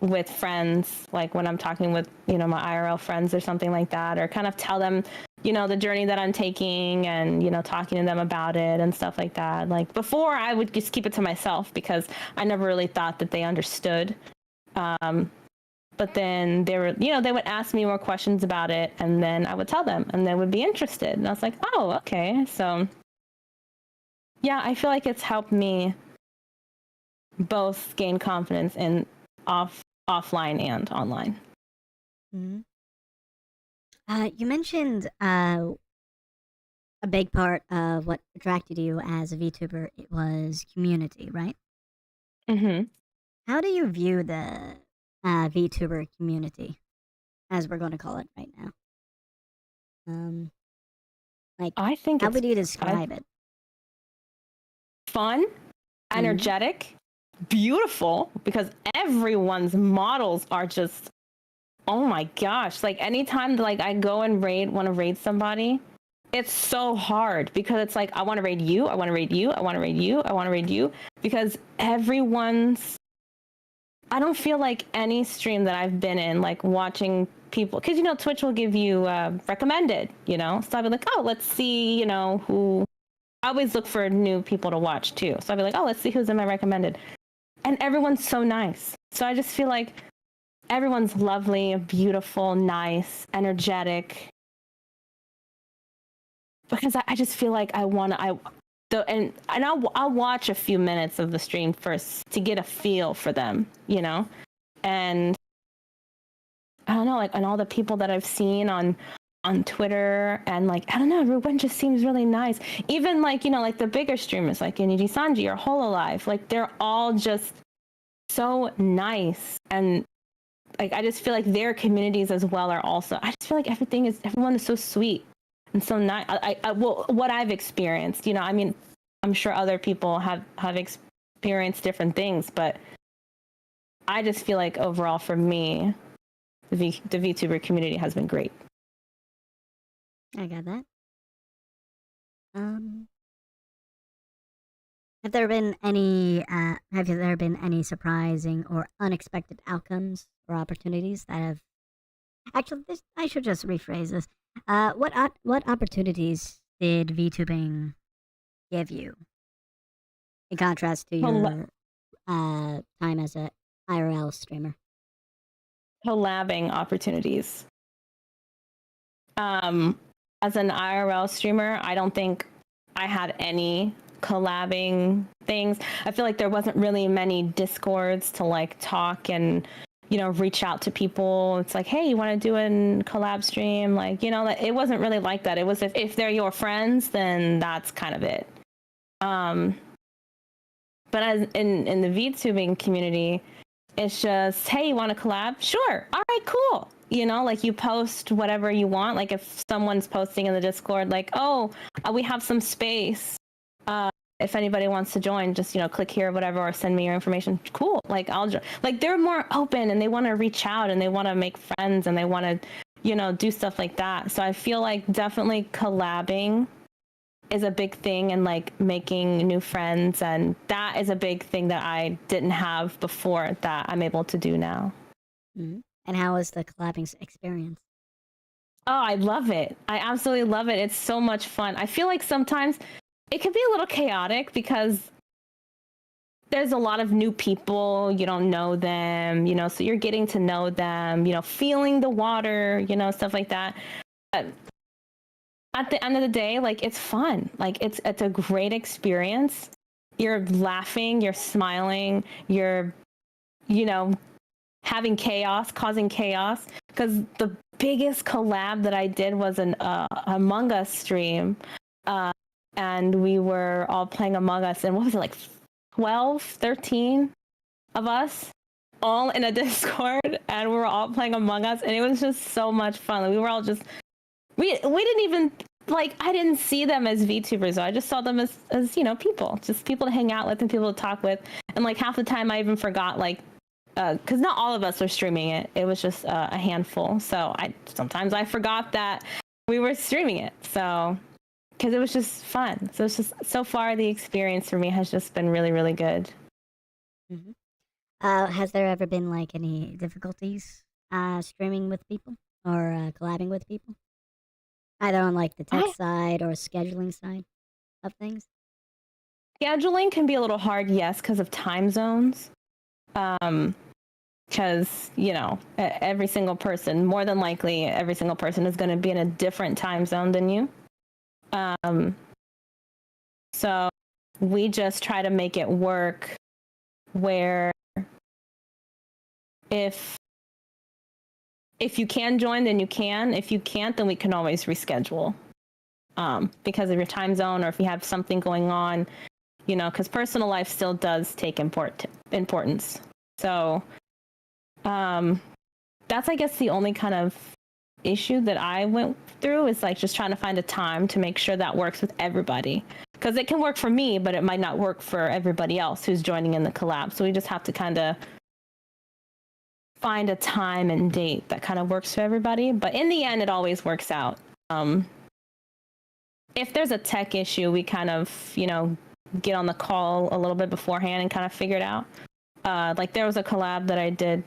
with friends, like when I'm talking with, my IRL friends or something like that, or kind of tell them, the journey that I'm taking and, talking to them about it and stuff like that. Like before, I would just keep it to myself because I never really thought that they understood. But then they would ask me more questions about it, and then I would tell them, and they would be interested. And I was like, oh, okay. So, yeah, I feel like it's helped me both gain confidence in offline and online. Mm-hmm. You mentioned a big part of what attracted you as a VTuber. It was community, right? Mm-hmm. How do you view the VTuber community, as we're going to call it right now? I think how would you describe it? Fun, energetic, beautiful, because everyone's models are just, oh my gosh. Anytime I go and want to raid somebody, it's so hard because it's I want to raid you, I want to raid you, I want to raid you, I want to raid you, because I don't feel like any stream that I've been in, watching people, because, Twitch will give you recommended, so I'll be like, oh, let's see, who, I always look for new people to watch too. So I'll be like, oh, let's see who's in my recommended. And everyone's so nice. So I just feel like everyone's lovely, beautiful, nice, energetic. Because I just feel like I'll watch a few minutes of the stream first to get a feel for them, and I don't know, and all the people that I've seen on Twitter, and I don't know, everyone just seems really nice. Even the bigger streamers like Inidi Sanji or Hololive, they're all just so nice, and I just feel like their communities as well are also. I just feel like everyone is so sweet and so nice. Well, what I've experienced, I mean, I'm sure other people have experienced different things, but I just feel like overall for me, the VTuber community has been great. I got that. Have there been any surprising or unexpected outcomes or opportunities that have actually I should just rephrase this. What opportunities did VTubing give you in contrast to your time as a IRL streamer? Collabing opportunities. As an IRL streamer, I don't think I had any collabing things. I feel like there wasn't really many Discords to talk and reach out to people. It's like, hey, you want to do a collab stream? It wasn't really like that. It was if they're your friends, then that's kind of it. But as in the VTubing community, it's just, hey, you want to collab? Sure. All right, cool. You post whatever you want. If someone's posting in the Discord, oh, we have some space. If anybody wants to join, just, click here or whatever, or send me your information. Cool. I'll join. They're more open and they want to reach out and they want to make friends and they want to, do stuff like that. So I feel like definitely collabing is a big thing, and like making new friends, and that is a big thing that I didn't have before that I'm able to do now. Mm-hmm. And how was the collabing experience? Oh, I love it. I absolutely love it. It's so much fun. I feel like sometimes it can be a little chaotic because there's a lot of new people, you don't know them, so you're getting to know them, feeling the water, stuff like that. But at the end of the day, like, it's fun. Like, it's a great experience. You're laughing, you're smiling, you're, having chaos, causing chaos. Because the biggest collab that I did was an Among Us stream. And we were all playing Among Us. And what was it, like 12, 13 of us all in a Discord, and we were all playing Among Us, and it was just so much fun. Like, we were all just, we didn't even, like, I didn't see them as VTubers, though. I just saw them as people, just people to hang out with and people to talk with. And like half the time I even forgot, like, because not all of us were streaming it. It was just a handful. So sometimes I forgot that we were streaming it. So, because it was just fun. So it's just, so far the experience for me has just been really, really good. Mm-hmm. Has there ever been like any difficulties streaming with people or collabing with people? Either on like the tech side or scheduling side of things? Scheduling can be a little hard, yes, because of time zones. Because, every single person, more than likely, every single person is going to be in a different time zone than you. So we just try to make it work where if you can join, then you can. If you can't, then we can always reschedule because of your time zone, or if you have something going on, because personal life still does take importance. So that's, I guess, the only kind of issue that I went through, is like just trying to find a time to make sure that works with everybody. Because it can work for me, but it might not work for everybody else who's joining in the collab. So we just have to kind of find a time and date that kind of works for everybody. But in the end, it always works out. If there's a tech issue, we kind of, get on the call a little bit beforehand and kind of figure it out. Like, there was a collab that I did,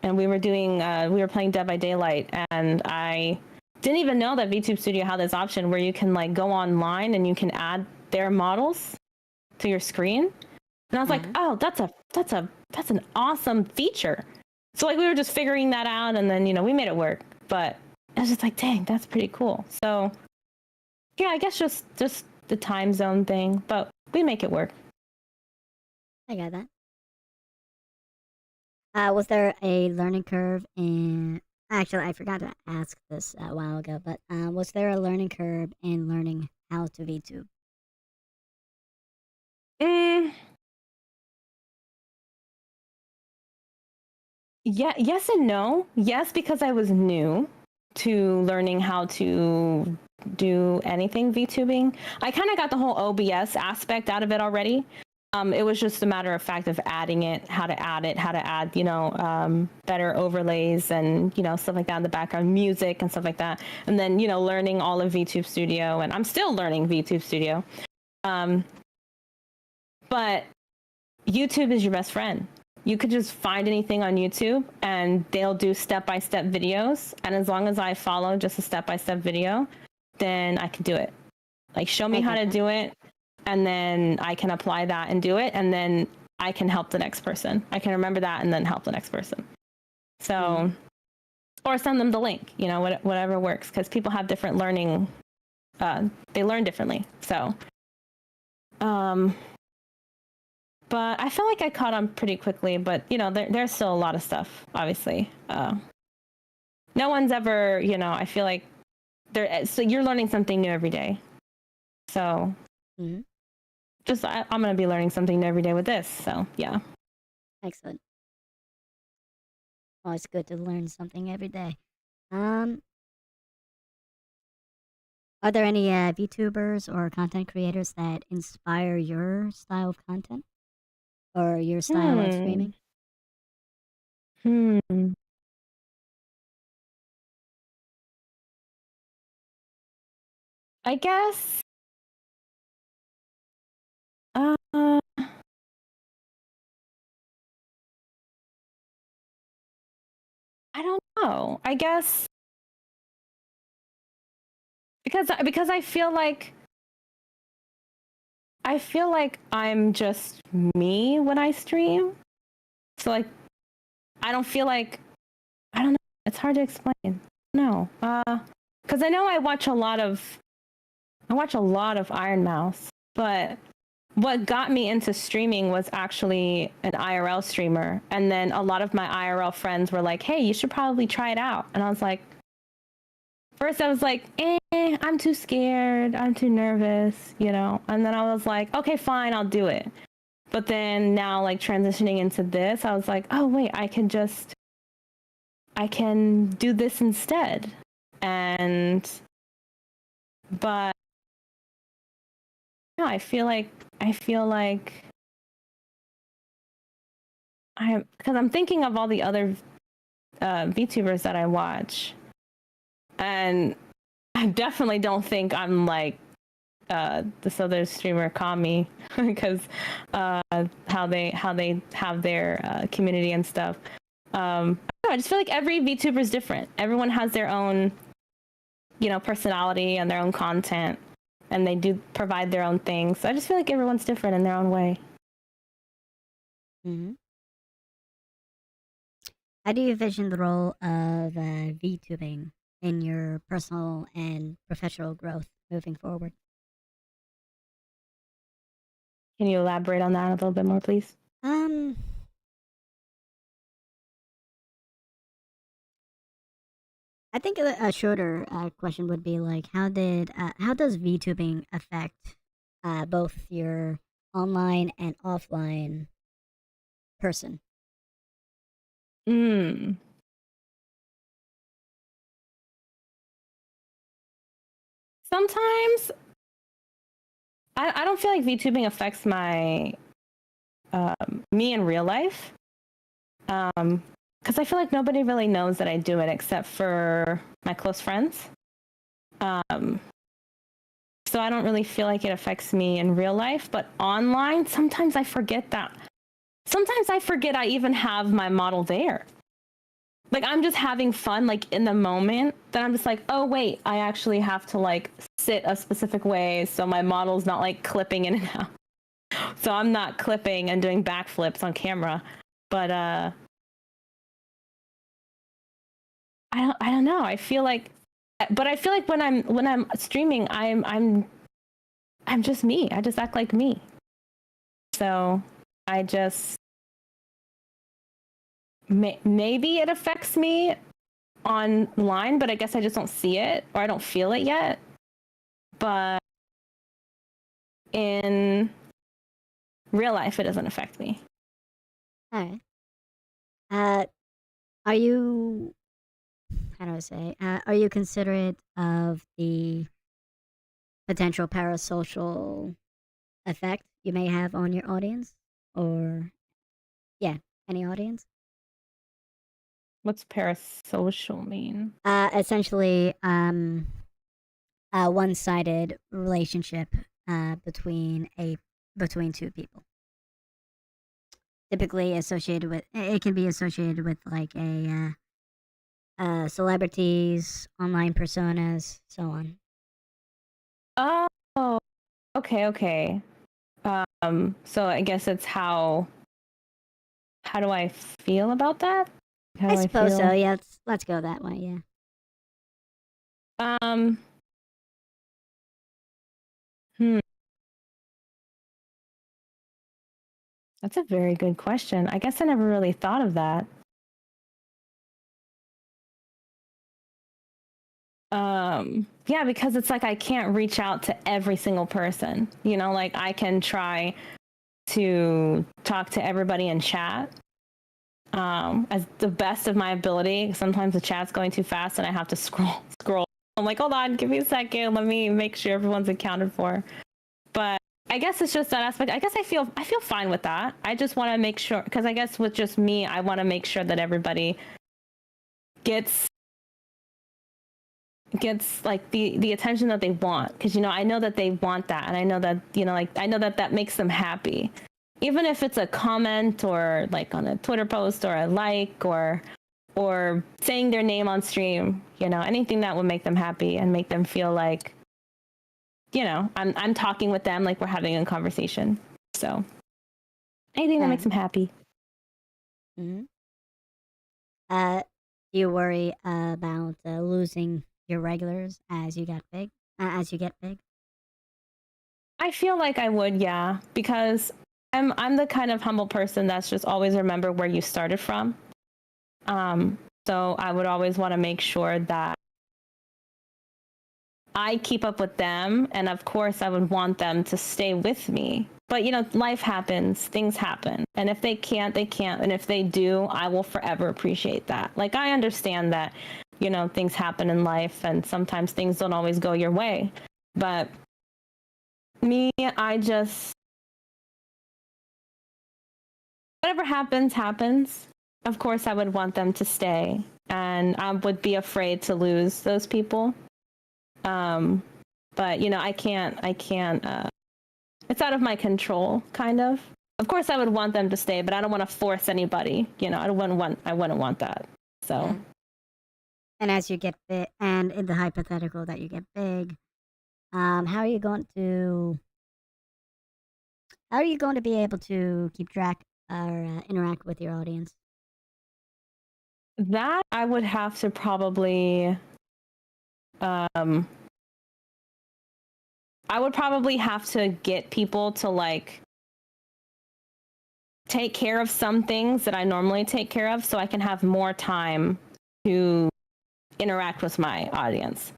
and we were playing Dead by Daylight, and I didn't even know that VTube Studio had this option where you can like go online and you can add their models to your screen. And I was like, oh, that's an awesome feature. So like we were just figuring that out, and then we made it work. But I was just like, dang, that's pretty cool. So yeah, I guess just the time zone thing, but we make it work. I got that. Was there a learning curve in? Actually, I forgot to ask this a while ago, but was there a learning curve in learning how to VTube? Yeah, yes and no. Yes, because I was new to learning how to do anything VTubing. I kind of got the whole OBS aspect out of it already. It was just a matter of fact of adding it, how to add, better overlays and, stuff like that in the background, music and stuff like that. And then, learning all of VTube Studio, and I'm still learning VTube Studio. But YouTube is your best friend. You could just find anything on YouTube and they'll do step-by-step videos. And as long as I follow just a step-by-step video, then I can do it. Like, show me how to do it, and then I can apply that and do it, and then I can help the next person. I can remember that and then help the next person. So, or send them the link, whatever works, because people have different learning. They learn differently. So, but I feel like I caught on pretty quickly, but there's still a lot of stuff, obviously. No one's ever, I feel like so you're learning something new every day. So just, I'm going to be learning something new every day with this. So yeah. Excellent. Well, it's good to learn something every day. Are there any VTubers or content creators that inspire your style of content or your style of streaming? I guess. Uh, I don't know. I guess because I feel like I'm just me when I stream. So like I don't feel like I don't know. It's hard to explain. No. Because I know I watch a lot of Iron Mouse, but what got me into streaming was actually an IRL streamer. And then a lot of my IRL friends were like, hey, you should probably try it out. And I was like, first I was like, I'm too scared. I'm too nervous, you know? And then I was like, okay, fine, I'll do it. But then now like transitioning into this, I was like, oh, wait, I can do this instead. But no, I feel like because I'm thinking of all the other VTubers that I watch, and I definitely don't think I'm like this other streamer Kami because how they have their community and stuff. I just feel like every VTuber is different. Everyone has their own, personality and their own content, and they do provide their own things. So I just feel like everyone's different in their own way. Mm-hmm. How do you envision the role of VTubing in your personal and professional growth moving forward? Can you elaborate on that a little bit more, please? I think a shorter question would be like, how does VTubing affect both your online and offline person? Sometimes I don't feel like VTubing affects my me in real life. Because I feel like nobody really knows that I do it except for my close friends. So I don't really feel like it affects me in real life, but online, sometimes I forget that. Sometimes I forget I even have my model there. Like I'm just having fun, like in the moment, then I'm just like, oh wait, I actually have to like sit a specific way so my model's not like clipping in and out. So I'm not clipping and doing backflips on camera. But I don't know. I feel like when I'm streaming, I'm just me. I just act like me. So I just maybe it affects me online, but I guess I just don't see it or I don't feel it yet. But in real life, it doesn't affect me. All right. Are you? How do I say? Are you considerate of the potential parasocial effect you may have on your audience, or any audience? What's parasocial mean? Essentially, a one-sided relationship between two people. Typically associated with it can be associated with like celebrities, online personas, so on. Oh, okay. So I guess it's how do I feel about that? I suppose so. Yeah, let's go that way. Yeah. That's a very good question. I guess I never really thought of that. Yeah, because it's like I can't reach out to every single person. Like I can try to talk to everybody in chat as the best of my ability. Sometimes the chat's going too fast and I have to scroll. I'm like, hold on, give me a second. Let me make sure everyone's accounted for. But I guess it's just that aspect. I guess I feel fine with that. I just want to make sure, because I guess with just me, I want to make sure that everybody gets gets like the attention that they want, because I know that they want that, and I know that I know that that makes them happy, even if it's a comment or like on a Twitter post or a like or saying their name on stream, anything that would make them happy and make them feel like I'm talking with them, like we're having a conversation. So anything that makes them happy. Mm-hmm. Do you worry about losing your regulars as you get big? I feel like I would, yeah, because I'm the kind of humble person that's just always remember where you started from. So I would always want to make sure that I keep up with them, and of course I would want them to stay with me. But life happens, things happen, and if they can't, they can't, and if they do, I will forever appreciate that. Like, I understand that things happen in life, and sometimes things don't always go your way, but me, I just, whatever happens. Of course I would want them to stay, and I would be afraid to lose those people. But I can't, it's out of my control, kind of. Of course I would want them to stay, but I don't want to force anybody, I wouldn't want that. So. Yeah. And as you get big, and in the hypothetical that you get big, how are you going to be able to keep track or interact with your audience? That I would have to probably, I would probably have to get people to like take care of some things that I normally take care of, so I can have more time to interact with my audience.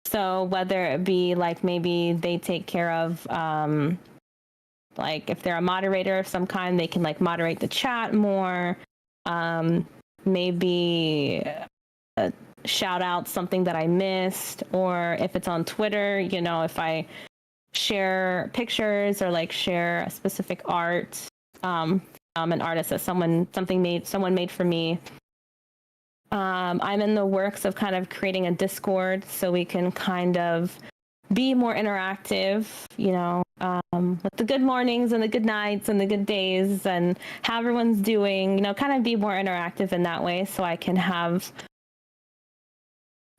So whether it be like maybe they take care of, like if they're a moderator of some kind, they can like moderate the chat more. Maybe shout out something that I missed, or if it's on Twitter, if I share pictures or like share a specific art, an artist that someone made for me. I'm in the works of kind of creating a Discord so we can kind of be more interactive, with the good mornings and the good nights and the good days and how everyone's doing, kind of be more interactive in that way, so I can have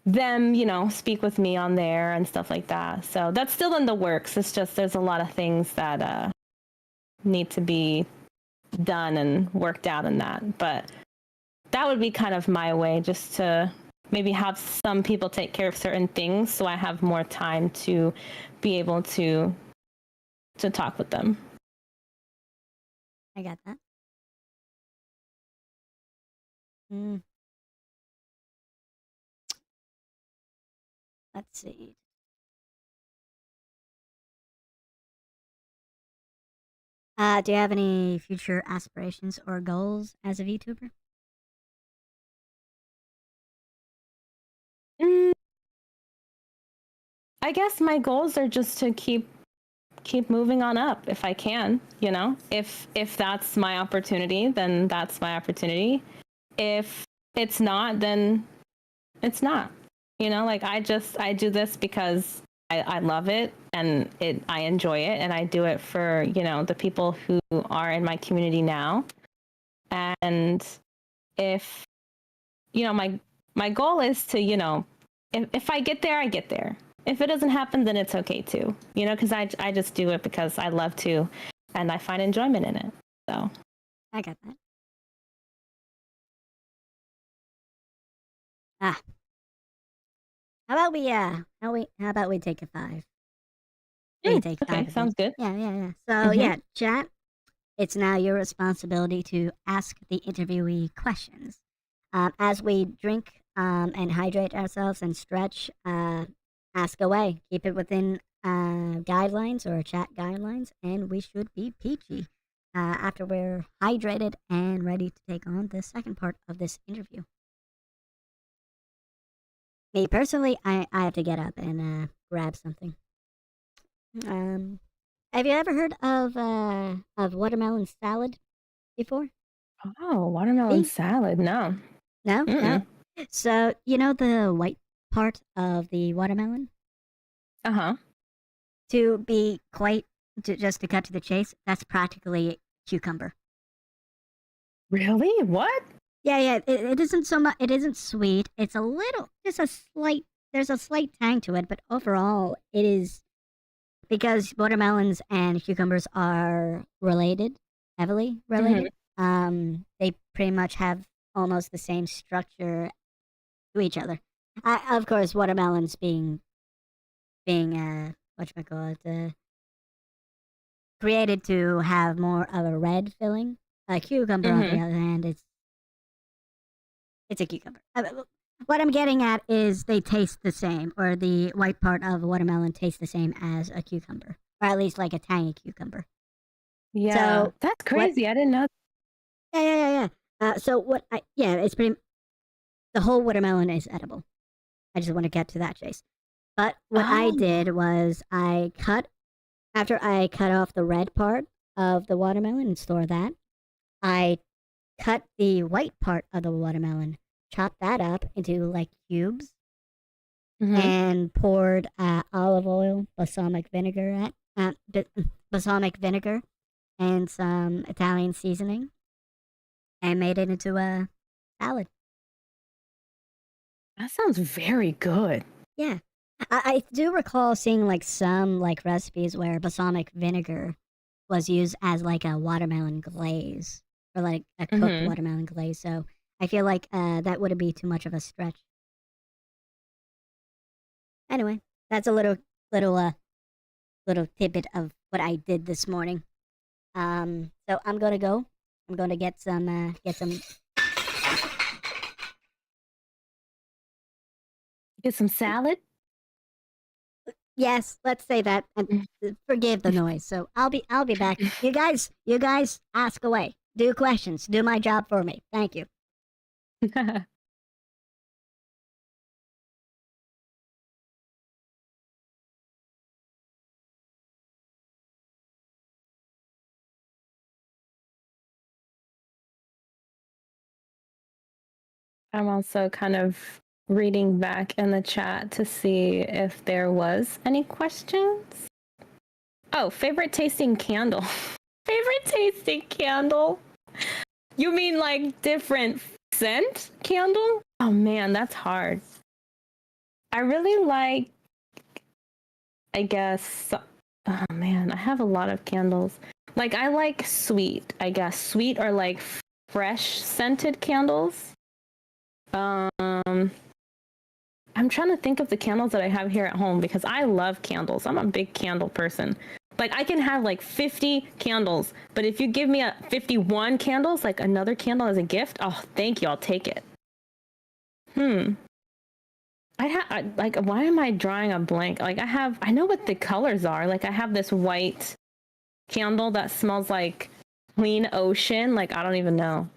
them, speak with me on there and stuff like that. So that's still in the works. It's just there's a lot of things that need to be done and worked out in that. But that would be kind of my way, just to maybe have some people take care of certain things so I have more time to be able to talk with them. I got that. Let's see. Do you have any future aspirations or goals as a VTuber? I guess my goals are just to keep moving on up if I can, if that's my opportunity, then that's my opportunity. If it's not, then it's not, like I do this because I love it, and I enjoy it, and I do it for, the people who are in my community now. And if, my goal is to, if I get there, I get there. If it doesn't happen, then it's okay too, because I just do it because I love to, and I find enjoyment in it. So I got that. How about we take a 5? Take 5. Okay, sounds good. Yeah. So yeah, chat. It's now your responsibility to ask the interviewee questions. As we drink and hydrate ourselves and stretch, ask away. Keep it within guidelines or chat guidelines, and we should be peachy after we're hydrated and ready to take on the second part of this interview. Me personally, I have to get up and grab something. Have you ever heard of watermelon salad before? Oh, watermelon salad? No. No. So the white part of the watermelon. Uh-huh. To be just to cut to the chase, that's practically cucumber. Really? What? Yeah. It isn't so much. It isn't sweet. It's a little, just a slight. There's a slight tang to it, but overall, it is because watermelons and cucumbers are related, heavily related. They pretty much have almost the same structure to each other. Of course, watermelons being whatchamacallit, created to have more of a red filling. A cucumber, on the other hand, it's a cucumber. What I'm getting at is they taste the same, or the white part of a watermelon tastes the same as a cucumber, or at least like a tangy cucumber. Yeah, So that's crazy. I didn't know. Yeah. It's pretty. The whole watermelon is edible. I just want to get to that, Chase. But what I did was after I cut off the red part of the watermelon and store that, I cut the white part of the watermelon, chopped that up into like cubes, and poured olive oil, balsamic vinegar and some Italian seasoning, and made it into a salad. That sounds very good. Yeah. I do recall seeing like some like recipes where balsamic vinegar was used as like a watermelon glaze or like a cooked watermelon glaze. So I feel like that wouldn't be too much of a stretch. Anyway, that's a little tidbit of what I did this morning. So I'm gonna go. I'm gonna get some Get some salad. Yes, let's say that, and forgive the noise. So I'll be back. You guys ask away. Do questions. Do my job for me. Thank you. I'm also kind of reading back in the chat to see if there was any questions. Oh, favorite tasting candle. Favorite tasting candle? You mean like different scent candle? Oh man, that's hard. I really like, I guess, oh man, I have a lot of candles. Like I like sweet, I guess. Sweet or like fresh scented candles. I'm trying to think of the candles that I have here at home because I love candles. I'm a big candle person. Like I can have like 50 candles, but if you give me 51 candles, like another candle as a gift, oh, thank you, I'll take it. Like, why am I drawing a blank? Like I know what the colors are. Like I have this white candle that smells like clean ocean. Like I don't even know.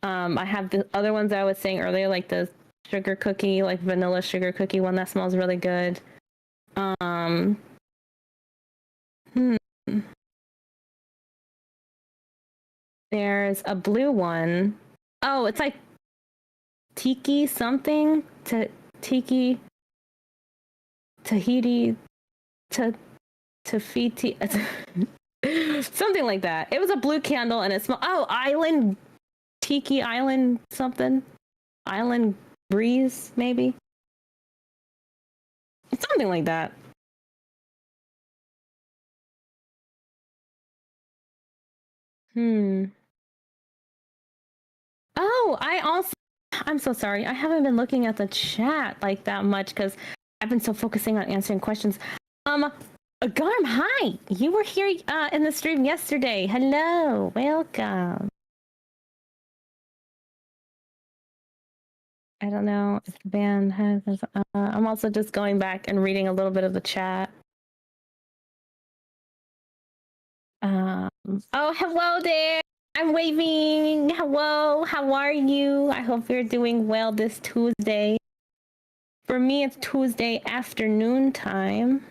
I have the other ones I was saying earlier, like the sugar cookie, like vanilla sugar cookie one that smells really good. There's a blue one. Oh, it's like tiki something to tiki Tahiti to Tafiti something like that. It was a blue candle and it smelled island tiki island something. Island breeze maybe. Something like that. Oh, I'm so sorry. I haven't been looking at the chat like that much because I've been so focusing on answering questions. Garm, hi. You were here in the stream yesterday. Hello. Welcome. I don't know if the band has. I'm also just going back and reading a little bit of the chat. Oh, hello there. I'm waving. Hello. How are you? I hope you're doing well this Tuesday. For me, it's Tuesday afternoon time.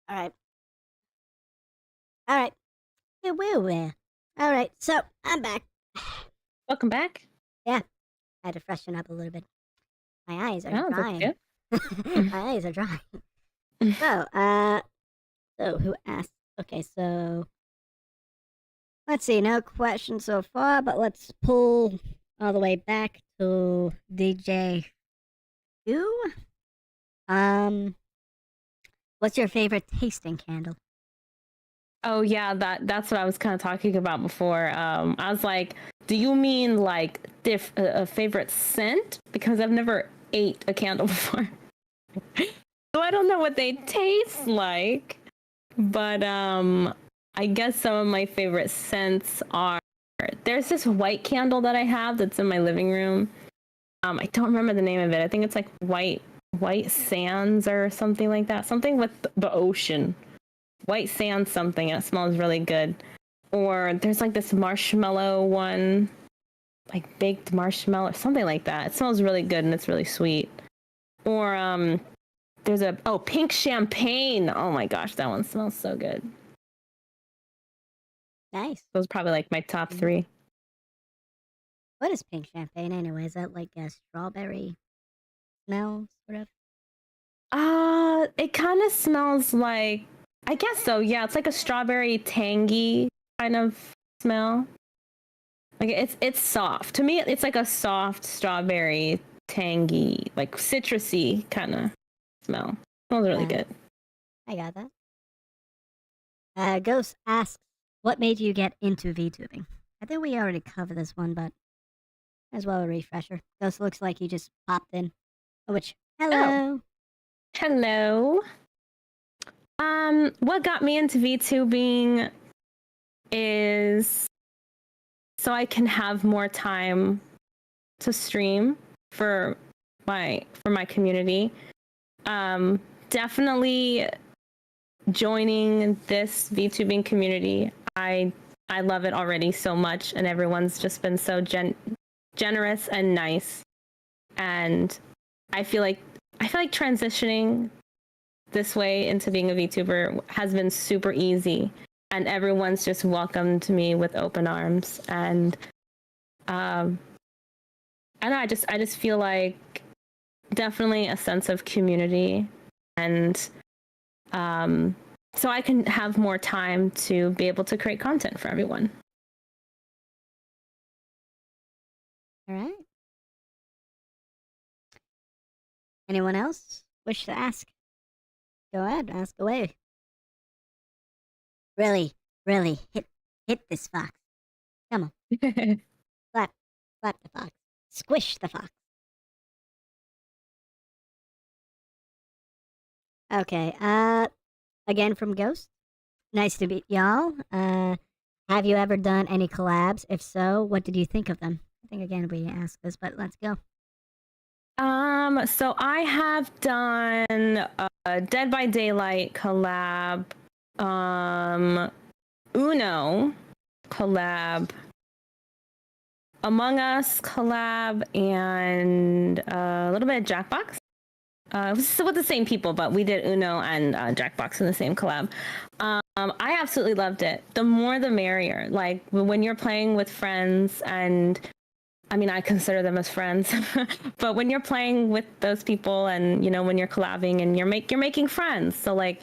All right. All right. Yeah, woo. All right. So I'm back. Welcome back. Yeah, I had to freshen up a little bit. My eyes are Oh, that's drying. good. My eyes are drying. So, so who asked? Okay, so let's see. No questions so far, but let's pull all the way back to DJ. Who? What's your favorite tasting candle? Oh yeah, that's what I was kind of talking about before. I was like, do you mean like a favorite scent? Because I've never ate a candle before, so I don't know what they taste like. But I guess some of my favorite scents are, there's this white candle that I have that's in my living room. I don't remember the name of it. I think it's like white sands or something like that. Something with the ocean. White sand something, and it smells really good. Or there's like this marshmallow one, like baked marshmallow or something like that. It smells really good and it's really sweet. Or there's pink champagne. Oh my gosh, that one smells so good. Nice. Those are probably like my top 3. What is pink champagne anyway? Is that like a strawberry smell, sort of? It kind of smells like, I guess so. Yeah, it's like a strawberry tangy kind of smell. Like it's soft. To me, it's like a soft strawberry tangy, like citrusy kind of smell. Smells really good. I got that. Ghost asks, what made you get into VTubing? I think we already covered this one, but as well a refresher. Ghost looks like he just popped in. Which, hello. Oh. Hello. What got me into VTubing is so I can have more time to stream for my community. Definitely joining this VTubing community. I love it already so much, and everyone's just been so generous and nice. And I feel like transitioning this way into being a VTuber has been super easy, and everyone's just welcomed me with open arms. And I don't know, I just feel like definitely a sense of community, and so I can have more time to be able to create content for everyone. All right. Anyone else wish to ask? Go ahead, ask away. Really, hit this fox. Come on. Slap the fox. Squish the fox. Okay, again from Ghost. Nice to meet y'all. Have you ever done any collabs? If so, what did you think of them? I think again we asked this, but let's go. So I have done a Dead by Daylight collab, Uno collab, Among Us collab, and a little bit of Jackbox. It was with the same people, but we did Uno and Jackbox in the same collab. I absolutely loved it. The more the merrier. Like when you're playing with friends, and I mean, I consider them as friends, but when you're playing with those people, and you know, when you're collabing and you're making friends. So like,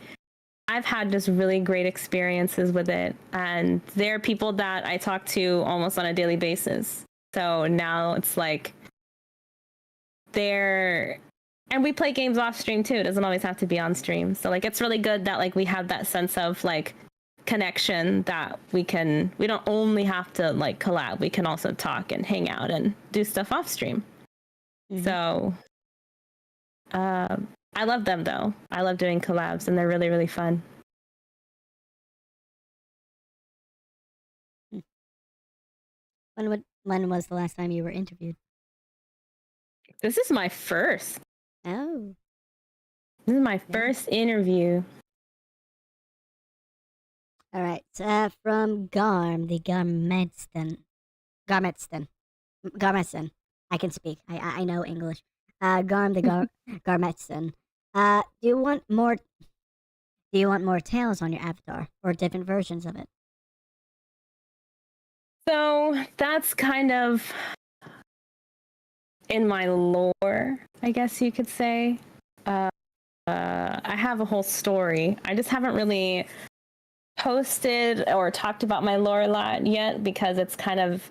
I've had just really great experiences with it, and there are people that I talk to almost on a daily basis. So now it's like and we play games off stream too. It doesn't always have to be on stream. So like, it's really good that like we have that sense of like connection, that we don't only have to like collab. We can also talk and hang out and do stuff off stream. Mm-hmm. So I love them though. I love doing collabs, and they're really, really fun. When was the last time you were interviewed? This is my first. Oh. This is my first interview. All right. From Garm, the Garmetston. I can speak. I know English. Garm, the Garmetston. Do you want more Do you want more tails on your avatar or different versions of it? So that's kind of in my lore, I guess you could say. I have a whole story. I just haven't really posted or talked about my lore a lot yet because it's kind of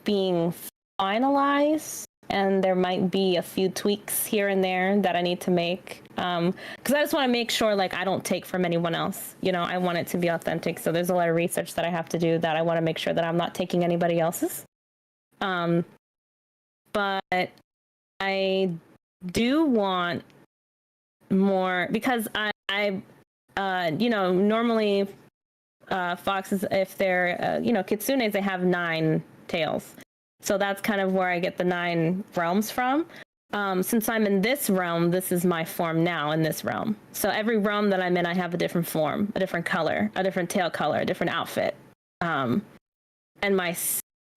being finalized, and there might be a few tweaks here and there that I need to make. Because I just want to make sure, like, I don't take from anyone else. You know, I want it to be authentic. So there's a lot of research that I have to do that I want to make sure that I'm not taking anybody else's. But I do want more because I normally foxes, if they're kitsunes, they have 9 tails. So that's kind of where I get the 9 realms from. Since I'm in this realm, this is my form now in this realm. So every realm that I'm in, I have a different form, a different color, a different tail color, a different outfit. And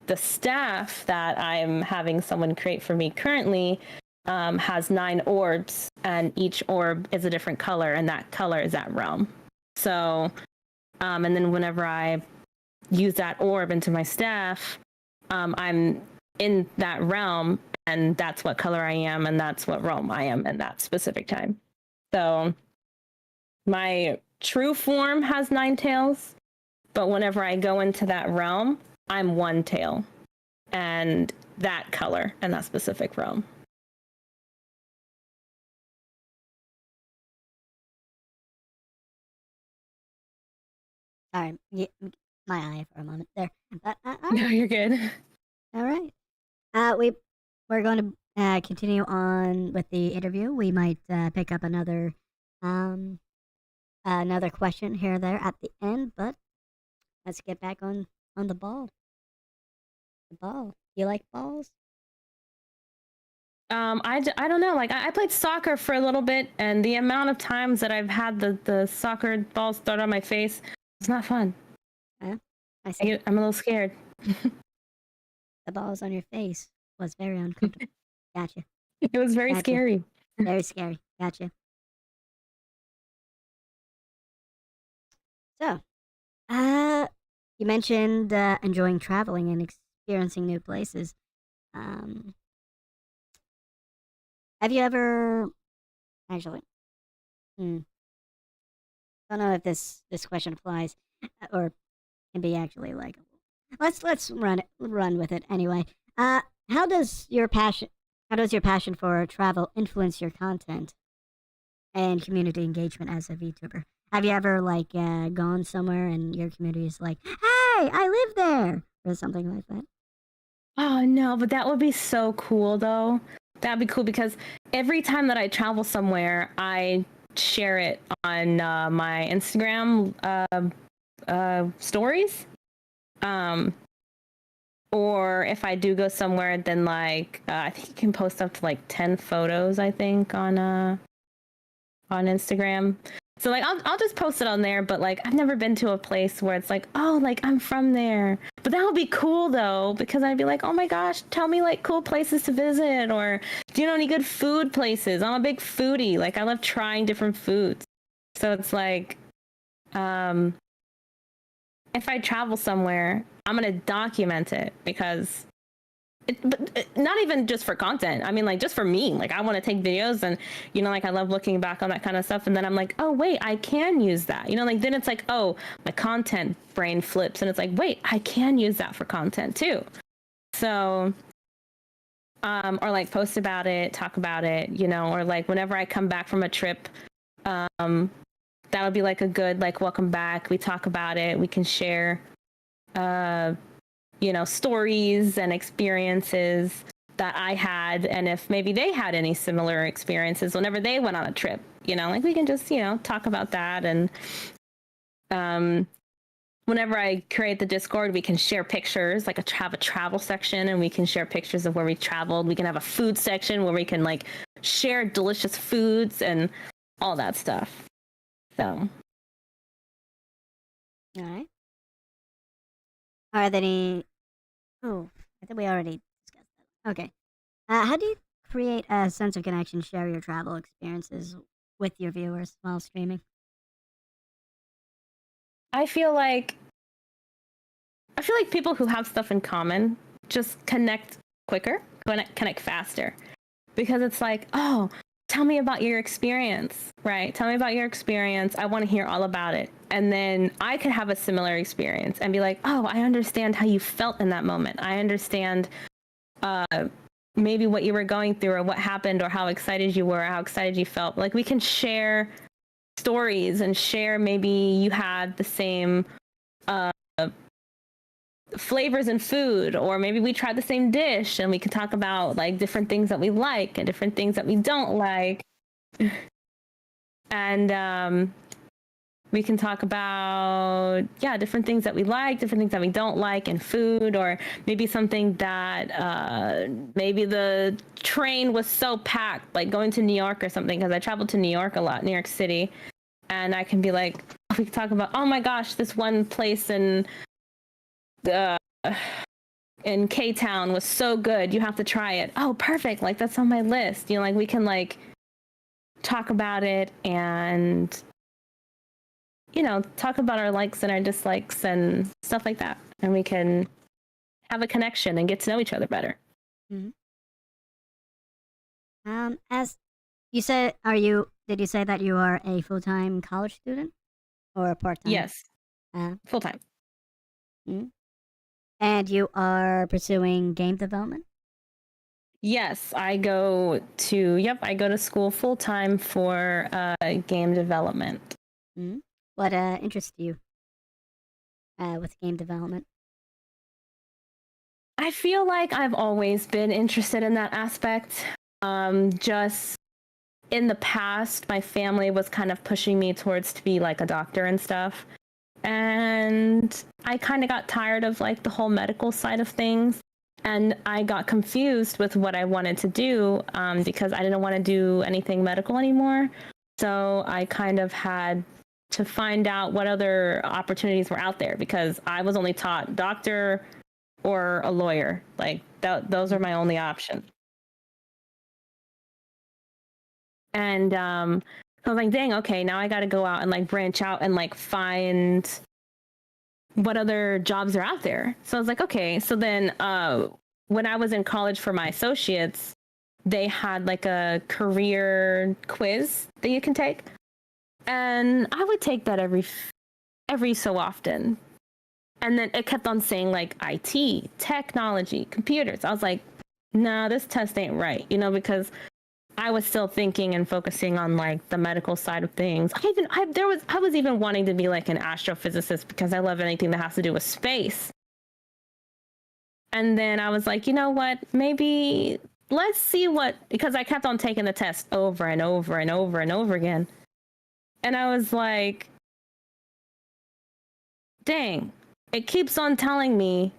the staff that I'm having someone create for me currently has 9 orbs, and each orb is a different color, and that color is that realm. So, and then whenever I use that orb into my staff, I'm in that realm, and that's what color I am, and that's what realm I am in that specific time. So my true form has 9 tails, but whenever I go into that realm, I'm 1 tail, and that color and that specific realm. Sorry, my eye for a moment there. But, No, you're good. All right. We're going to continue on with the interview. We might pick up another question here or there at the end, but let's get back on the ball. The ball. You like balls? I don't know. Like I played soccer for a little bit, and the amount of times that I've had the soccer balls thrown on my face, it's not fun. I see. I'm a little scared. The balls on your face was very uncomfortable. Gotcha. It was very scary. Very scary. Gotcha. So, you mentioned enjoying traveling and experiencing new places. Have you ever actually? Don't know if this question applies or can be actually like. Let's run with it anyway. How does your passion for travel influence your content and community engagement as a VTuber? Have you ever like gone somewhere and your community is like, "Hey, I live there," or something like that? Oh no, but that would be so cool though. That'd be cool because every time that I travel somewhere, I share it on my Instagram stories. Or if I do go somewhere, then like I think you can post up to like 10 photos, I think, on Instagram. So like I'll just post it on there, but like I've never been to a place where it's like, oh, like I'm from there. But that would be cool though, because I'd be like, oh my gosh, tell me like cool places to visit, or do you know any good food places? I'm a big foodie. Like I love trying different foods. So it's like if I travel somewhere, I'm gonna document it because not even just for content. I mean, like just for me. Like I want to take videos, and like I love looking back on that kind of stuff. And then I'm like, oh wait, I can use that. Like then it's like, oh, my content brain flips, and it's like, wait, I can use that for content too. So, or like post about it, talk about it, or like whenever I come back from a trip, that would be like a good like welcome back. We talk about it. We can share stories and experiences that I had, and if maybe they had any similar experiences whenever they went on a trip, like we can just talk about that. And whenever I create the Discord, we can share pictures, like have a travel section, and we can share pictures of where we traveled. We can have a food section where we can like share delicious foods and all that stuff. So all right. Are there any? Oh, I think we already discussed that. Okay. How do you create a sense of connection, share your travel experiences with your viewers while streaming? I feel like people who have stuff in common just connect quicker, connect faster, because it's like, oh, tell me about your experience, right? Tell me about your experience. I want to hear all about it. And then I could have a similar experience and be like, oh, I understand how you felt in that moment. I understand maybe what you were going through or what happened or how excited you were, or how excited you felt. Like we can share stories and share, maybe you had the same flavors in food, or maybe we tried the same dish and we can talk about like different things that we like and different things that we don't like. And we can talk about, different things that we like, different things that we don't like in food, or maybe something that maybe the train was so packed, like going to New York or something, because I traveled to New York a lot, New York City. And I can be like, we can talk about, oh my gosh, this one place in K-Town was so good, you have to try it. Oh, perfect, like that's on my list. You know, like we can like talk about it and, you know, talk about our likes and our dislikes and stuff like that, and we can have a connection and get to know each other better. Mm-hmm. As you said, did you say that you are a full-time college student or a part-time? Yes, full-time. Mm-hmm. And you are pursuing game development? Yes, I go to school full-time for game development. Mm-hmm. What interests you with game development? I feel like I've always been interested in that aspect. Just in the past, my family was kind of pushing me towards to be like a doctor and stuff. And I kind of got tired of like the whole medical side of things. And I got confused with what I wanted to do because I didn't want to do anything medical anymore. So I kind of had to find out what other opportunities were out there, because I was only taught doctor or a lawyer. Like those are my only options. And I was like, dang, okay, now I got to go out and like branch out and like find what other jobs are out there. So I was like, okay. So then when I was in college for my associates, they had like a career quiz that you can take. And I would take that every so often. And then it kept on saying like IT, technology, computers. I was like, nah, this test ain't right, you know, because I was still thinking and focusing on like the medical side of things. I was even wanting to be like an astrophysicist because I love anything that has to do with space. And then I was like, you know what? Maybe let's see because I kept on taking the test over and over and over and over again. And I was like, dang, it keeps on telling me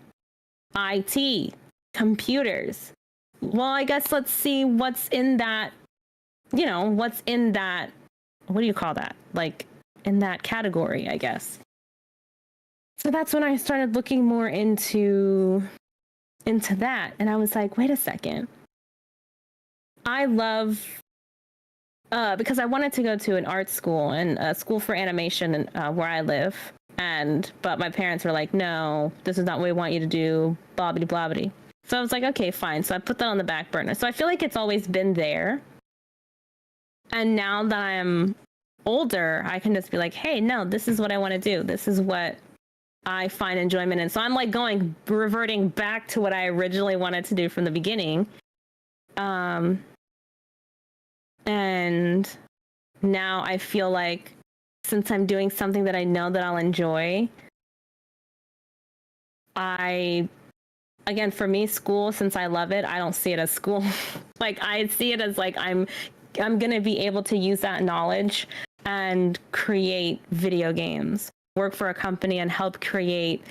IT, computers. Well, I guess let's see what's in that, what do you call that? Like in that category, I guess. So that's when I started looking more into that. And I was like, wait a second. I love, because I wanted to go to an art school and a school for animation where I live. But my parents were like, no, this is not what we want you to do, blah, blah, blah, blah. So I was like, okay, fine. So I put that on the back burner. So I feel like it's always been there. And now that I'm older, I can just be like, hey, no, this is what I want to do. This is what I find enjoyment in. So I'm like reverting back to what I originally wanted to do from the beginning. And now I feel like since I'm doing something that I know that I'll enjoy, again, for me, school, since I love it, I don't see it as school. Like I see it as like I'm going to be able to use that knowledge and create video games, work for a company and help create,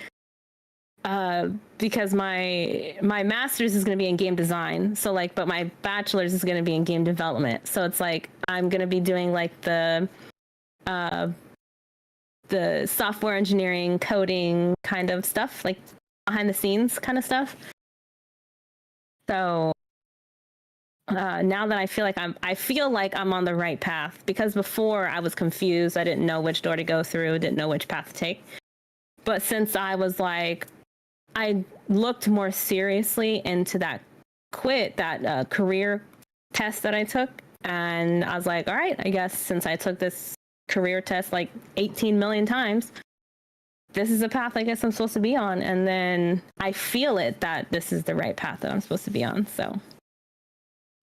because my master's is going to be in game design. So like, but my bachelor's is going to be in game development. So it's like, I'm going to be doing like the software engineering, coding kind of stuff, like behind the scenes kind of stuff. So now that I feel like I'm on the right path, because before I was confused. I didn't know which door to go through, didn't know which path to take. But since I was like, I looked more seriously into that career test that I took. And I was like, all right, I guess since I took this career test like 18 million times, this is a path I guess I'm supposed to be on. And then I feel it that this is the right path that I'm supposed to be on. So,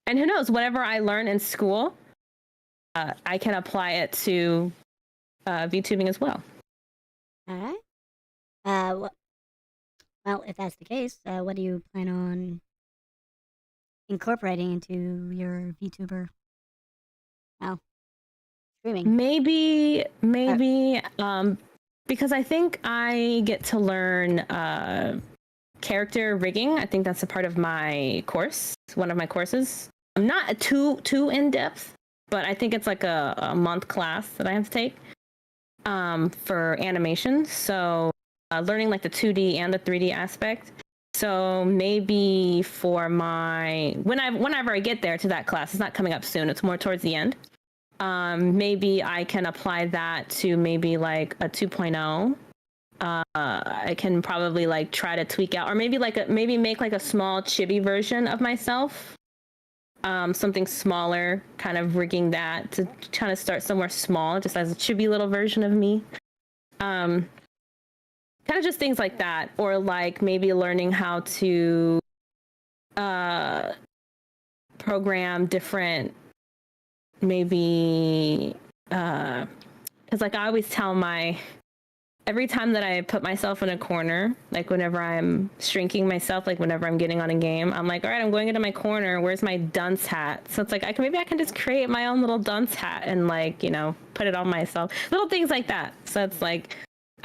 and who knows, whatever I learn in school, I can apply it to VTubing as well. All right. Well, if that's the case, what do you plan on incorporating into your VTuber streaming? Maybe, because I think I get to learn character rigging. I think that's a part of my course, one of my courses. I'm not too in depth, but I think it's like a month class that I have to take for animation. So learning like the 2D and the 3D aspect. So maybe for my whenever I get there to that class, it's not coming up soon. It's more towards the end. Maybe I can apply that to maybe like a 2.0. I can probably like try to tweak out, or maybe make like a small chibi version of myself. Something smaller, kind of rigging that to kind of start somewhere small, just as a chibi little version of me. Kind of just things like that, or like maybe learning how to program different, maybe because like I always tell every time that I put myself in a corner, like whenever I'm shrinking myself, like whenever I'm getting on a game, I'm like, all right, I'm going into my corner. Where's my dunce hat? So it's like, maybe I can just create my own little dunce hat and like, put it on myself. Little things like that. So it's like,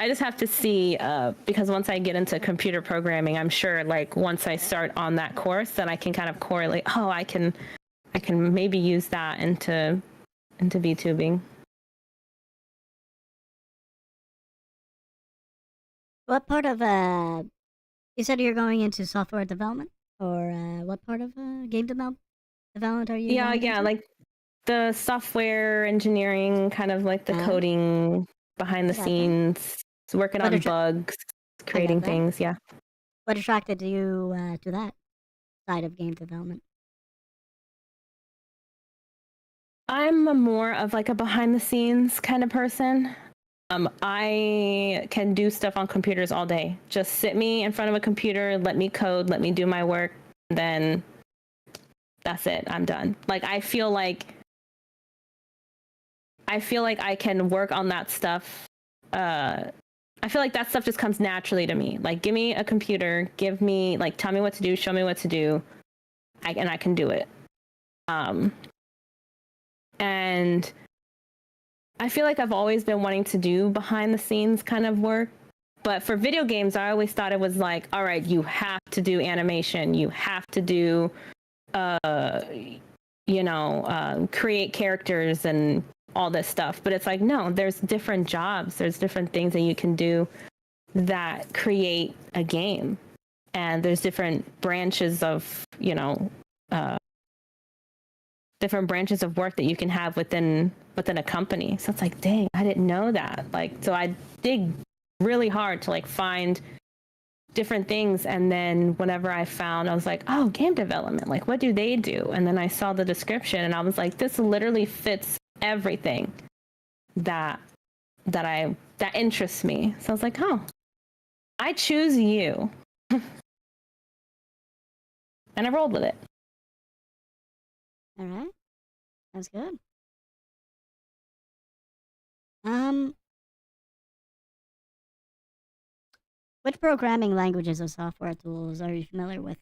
I just have to see, because once I get into computer programming, I'm sure like once I start on that course, then I can kind of correlate, I can maybe use that into VTubing. What part of you said you're going into software development, or what part of game development are you? Yeah, into? like the software engineering, kind of like the coding behind the scenes, working on bugs, creating things. Yeah. What attracted you to that side of game development? I'm more of like a behind the scenes kind of person. I can do stuff on computers all day. Just sit me in front of a computer, let me code, let me do my work, then that's it. I'm done. Like I feel like I can work on that stuff. I feel like that stuff just comes naturally to me. Like give me a computer, tell me what to do, show me what to do, and I can do it. And I feel like I've always been wanting to do behind the scenes kind of work. But for video games, I always thought it was like, all right, you have to do animation. You have to do, create characters and all this stuff. But it's like, no, there's different jobs. There's different things that you can do that create a game. And there's different branches of, different branches of work that you can have within a company. So it's like, dang, I didn't know that. Like, so I dig really hard to like find different things. And then whenever I was like, oh, game development, like what do they do? And then I saw the description and I was like, this literally fits everything that interests me. So I was like, oh, I choose you. And I rolled with it. All right, that's good. Which programming languages or software tools are you familiar with?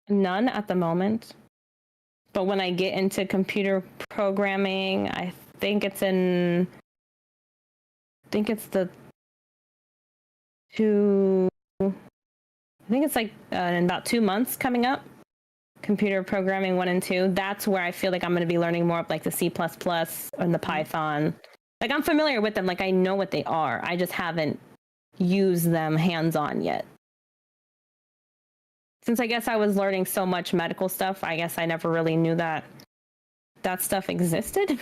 None at the moment. But when I get into computer programming, I think it's like in about 2 months coming up. Computer programming 1 and 2. That's where I feel like I'm going to be learning more of like the C++ and the Python. Like I'm familiar with them. Like I know what they are. I just haven't used them hands-on yet. since I guess I was learning so much medical stuff, I guess I never really knew that stuff existed.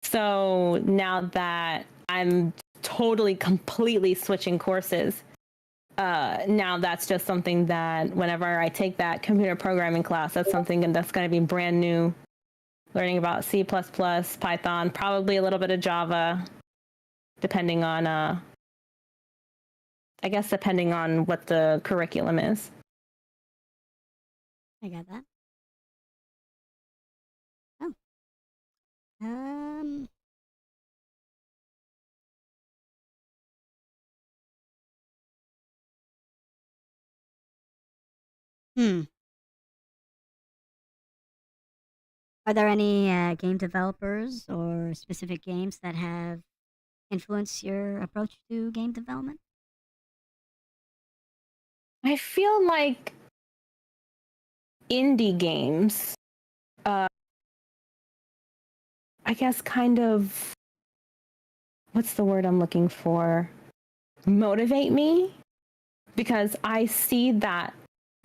So now that I'm totally, completely switching courses, now that's just something that whenever I take that computer programming class, that's something that's going to be brand new. Learning about C++, Python, probably a little bit of Java, depending on, I guess, depending on what the curriculum is. I got that. Oh. Are there any game developers or specific games that have influenced your approach to game development? I feel like indie games, I guess, kind of, what's the word I'm looking for? Motivate me, because I see that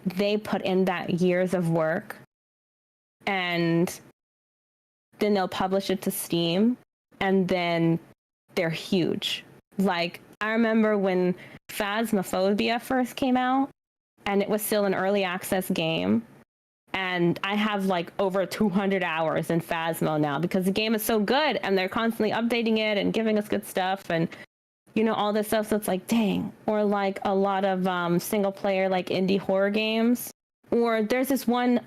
they put in that years of work, and then they'll publish it to Steam, and then they're huge. Like, I remember when Phasmophobia first came out, and it was still an early access game, and I have like over 200 hours in Phasmo now because the game is so good, and they're constantly updating it and giving us good stuff, and you know, all this stuff. So it's like, dang. Or like a lot of single player like indie horror games. Or there's this one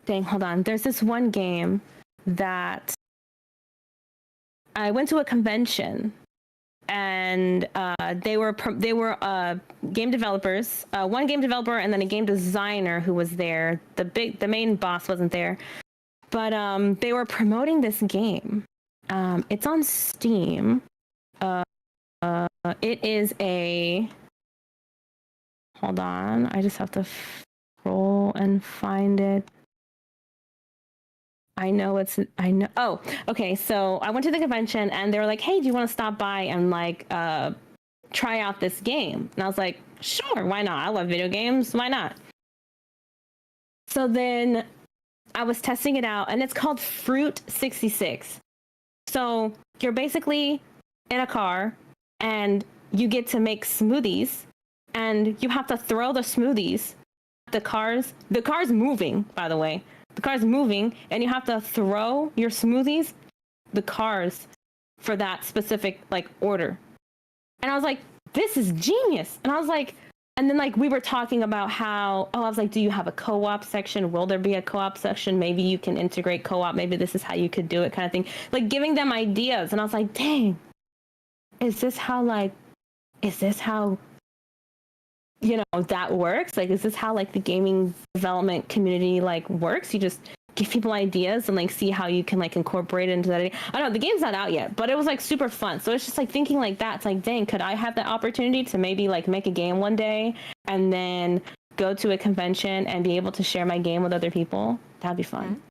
there's this one game that I went to a convention, and they were game developers, one game developer and then a game designer who was there. The main boss wasn't there, but they were promoting this game. It's on Steam. It is a, hold on, I just have to scroll and find it. Oh, okay. So I went to the convention, and they were like, hey, do you want to stop by and like try out this game? And I was like, sure, why not? I love video games. Why not? So then I was testing it out, and it's called Fruit 66. So you're basically in a car, and you get to make smoothies, and you have to throw the smoothies. The car's moving, by the way. The car's moving, and you have to throw your smoothies, the cars, for that specific like order. And I was like, this is genius. And I was like, and then like we were talking about how, I was like, do you have a co-op section? Will there be a co-op section? Maybe you can integrate co-op. Maybe this is how you could do it, kind of thing. Like giving them ideas. And I was like, dang, is this how you know, that works? Like, is this how like the gaming development community like works? You just give people ideas and like see how you can like incorporate it into that idea. I don't know, the game's not out yet, but it was like super fun. So it's just like thinking like that. It's like, dang, could I have that opportunity to maybe like make a game one day and then go to a convention and be able to share my game with other people? That'd be fun.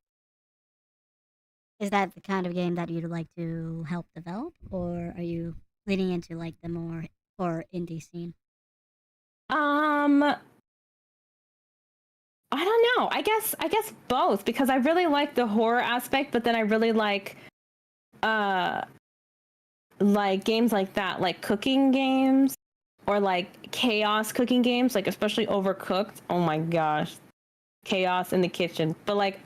Is that the kind of game that you'd like to help develop, or are you leaning into like the more or indie scene? I don't know. I guess both, because I really like the horror aspect, but then I really like games like that, like cooking games or like chaos cooking games, like especially Overcooked. Oh my gosh. Chaos in the kitchen. But like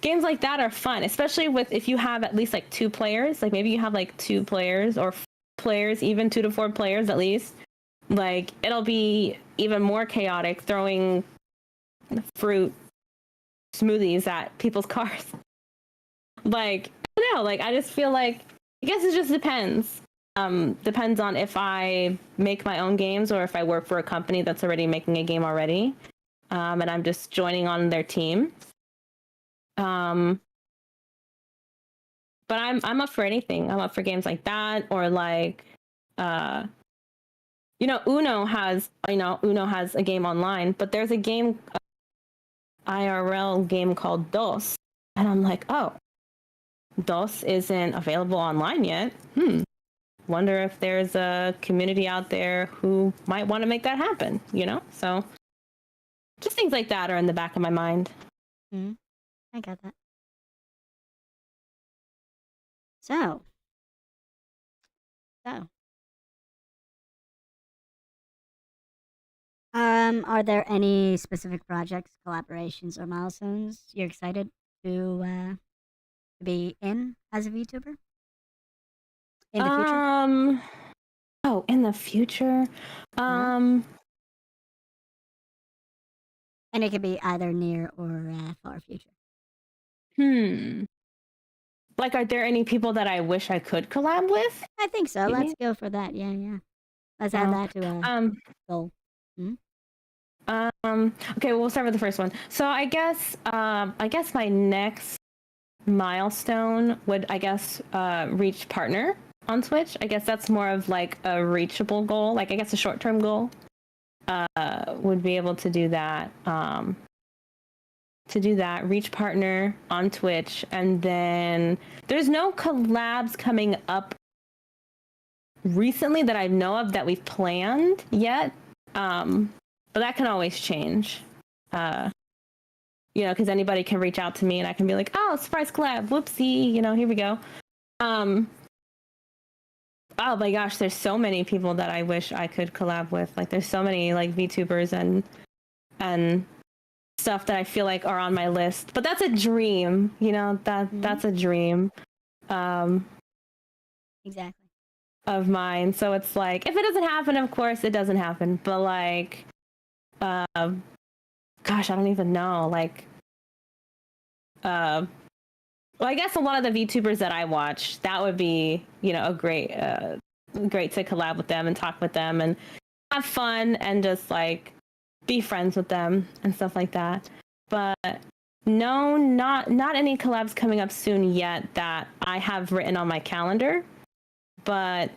games like that are fun, especially if you have at least like 2 players, like maybe you have like 2 players or players, even 2 to 4 players at least. Like, it'll be even more chaotic throwing fruit smoothies at people's cars. Like, I don't know. Like, I just feel like, I guess it just depends. Depends on if I make my own games or if I work for a company that's already making a game already. And I'm just joining on their team. But I'm up for anything. I'm up for games like that, or like, you know, Uno has a game online, but there's a game, IRL game called Dos. And I'm like, oh, Dos isn't available online yet. wonder if there's a community out there who might want to make that happen, you know? So just things like that are in the back of my mind. Mm-hmm. I got that. So. Are there any specific projects, collaborations, or milestones you're excited to be in as a VTuber in the future? Oh, in the future? And it could be either near or far future. Like, are there any people that I wish I could collab with? I think so. Let's go for that. Yeah. Let's add that to a goal. Okay, we'll start with the first one. So I guess my next milestone would, reach partner on Twitch. I guess that's more of like a reachable goal. Like, I guess a short-term goal would be able to do that. Reach partner on Twitch, and then there's no collabs coming up recently that I know of that we've planned yet. But that can always change. Because anybody can reach out to me and I can be like, oh, surprise collab, whoopsie, here we go. Oh my gosh, there's so many people that I wish I could collab with. Like, there's so many like VTubers and stuff that I feel like are on my list. But that's a dream, that's a dream. Exactly. Of mine. So it's like, if it doesn't happen, of course it doesn't happen. But like, gosh, I don't even know. Like, well, I guess a lot of the VTubers that I watch, that would be, a great to collab with them and talk with them and have fun and just like be friends with them and stuff like that. But no, not any collabs coming up soon yet that I have written on my calendar. But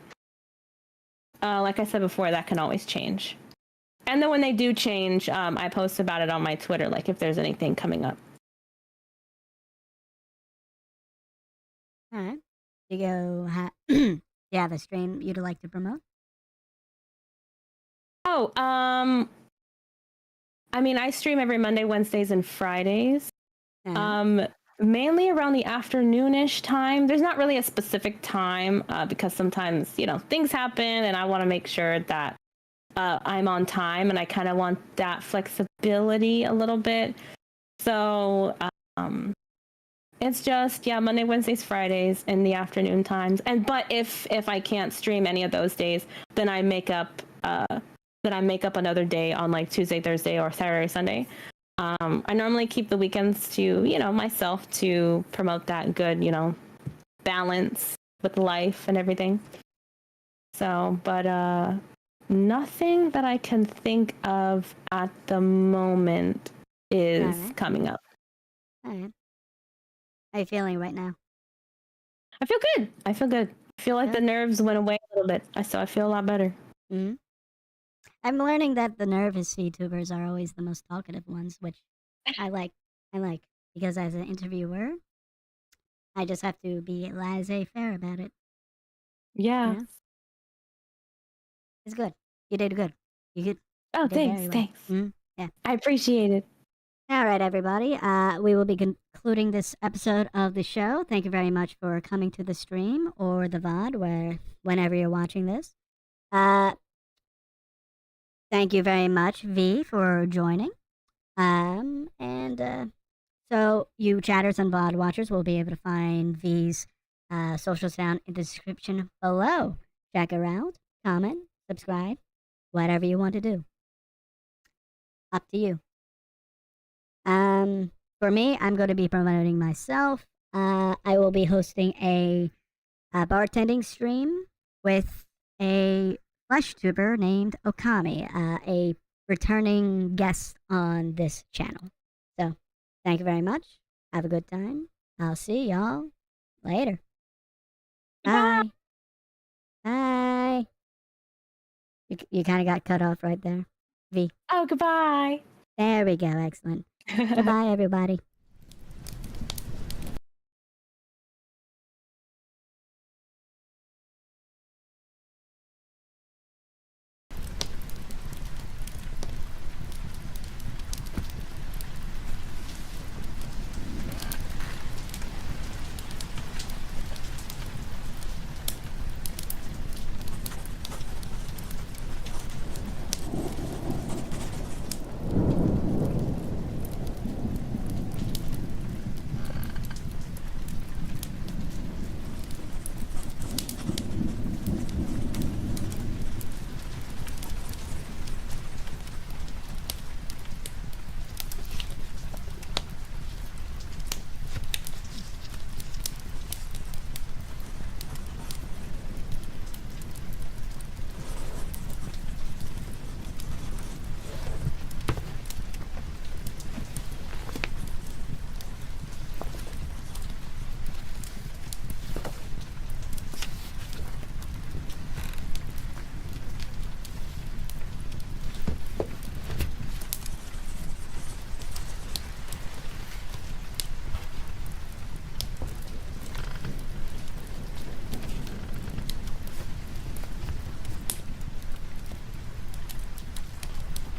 like I said before, that can always change. And then when they do change, I post about it on my Twitter, like if there's anything coming up. All right. Do you have a stream you'd like to promote? Oh, I mean, I stream every Monday, Wednesdays, and Fridays. Mainly around the afternoonish time. There's not really a specific time because sometimes, things happen and I want to make sure that I'm on time, and I kind of want that flexibility a little bit. So it's just, Monday, Wednesdays, Fridays in the afternoon times. But if I can't stream any of those days, then I make up another day on like Tuesday, Thursday, or Saturday, Sunday. I normally keep the weekends to, myself to promote that good, balance with life and everything. So, but nothing that I can think of at the moment is coming up. All right. How are you feeling right now? I feel good. I feel like the nerves went away a little bit. So I feel a lot better. Mm-hmm. I'm learning that the nervous VTubers are always the most talkative ones, which I like. Because as an interviewer, I just have to be laissez-faire about it. Yeah. It's good. You did good. You good. Oh, thanks. Well. Thanks. Mm-hmm. Yeah. I appreciate it. All right, everybody. We will be concluding this episode of the show. Thank you very much for coming to the stream or the VOD, whenever you're watching this. Thank you very much, V, for joining. So you chatters and VOD watchers will be able to find V's socials down in the description below. Check her out, comment, subscribe, whatever you want to do. Up to you. For me, I'm going to be promoting myself. I will be hosting a bartending stream with a FleshTuber named Okami, a returning guest on this channel. So, thank you very much. Have a good time. I'll see y'all later. Bye. Bye. You kind of got cut off right there. V. Oh, goodbye. There we go. Excellent. Goodbye, everybody.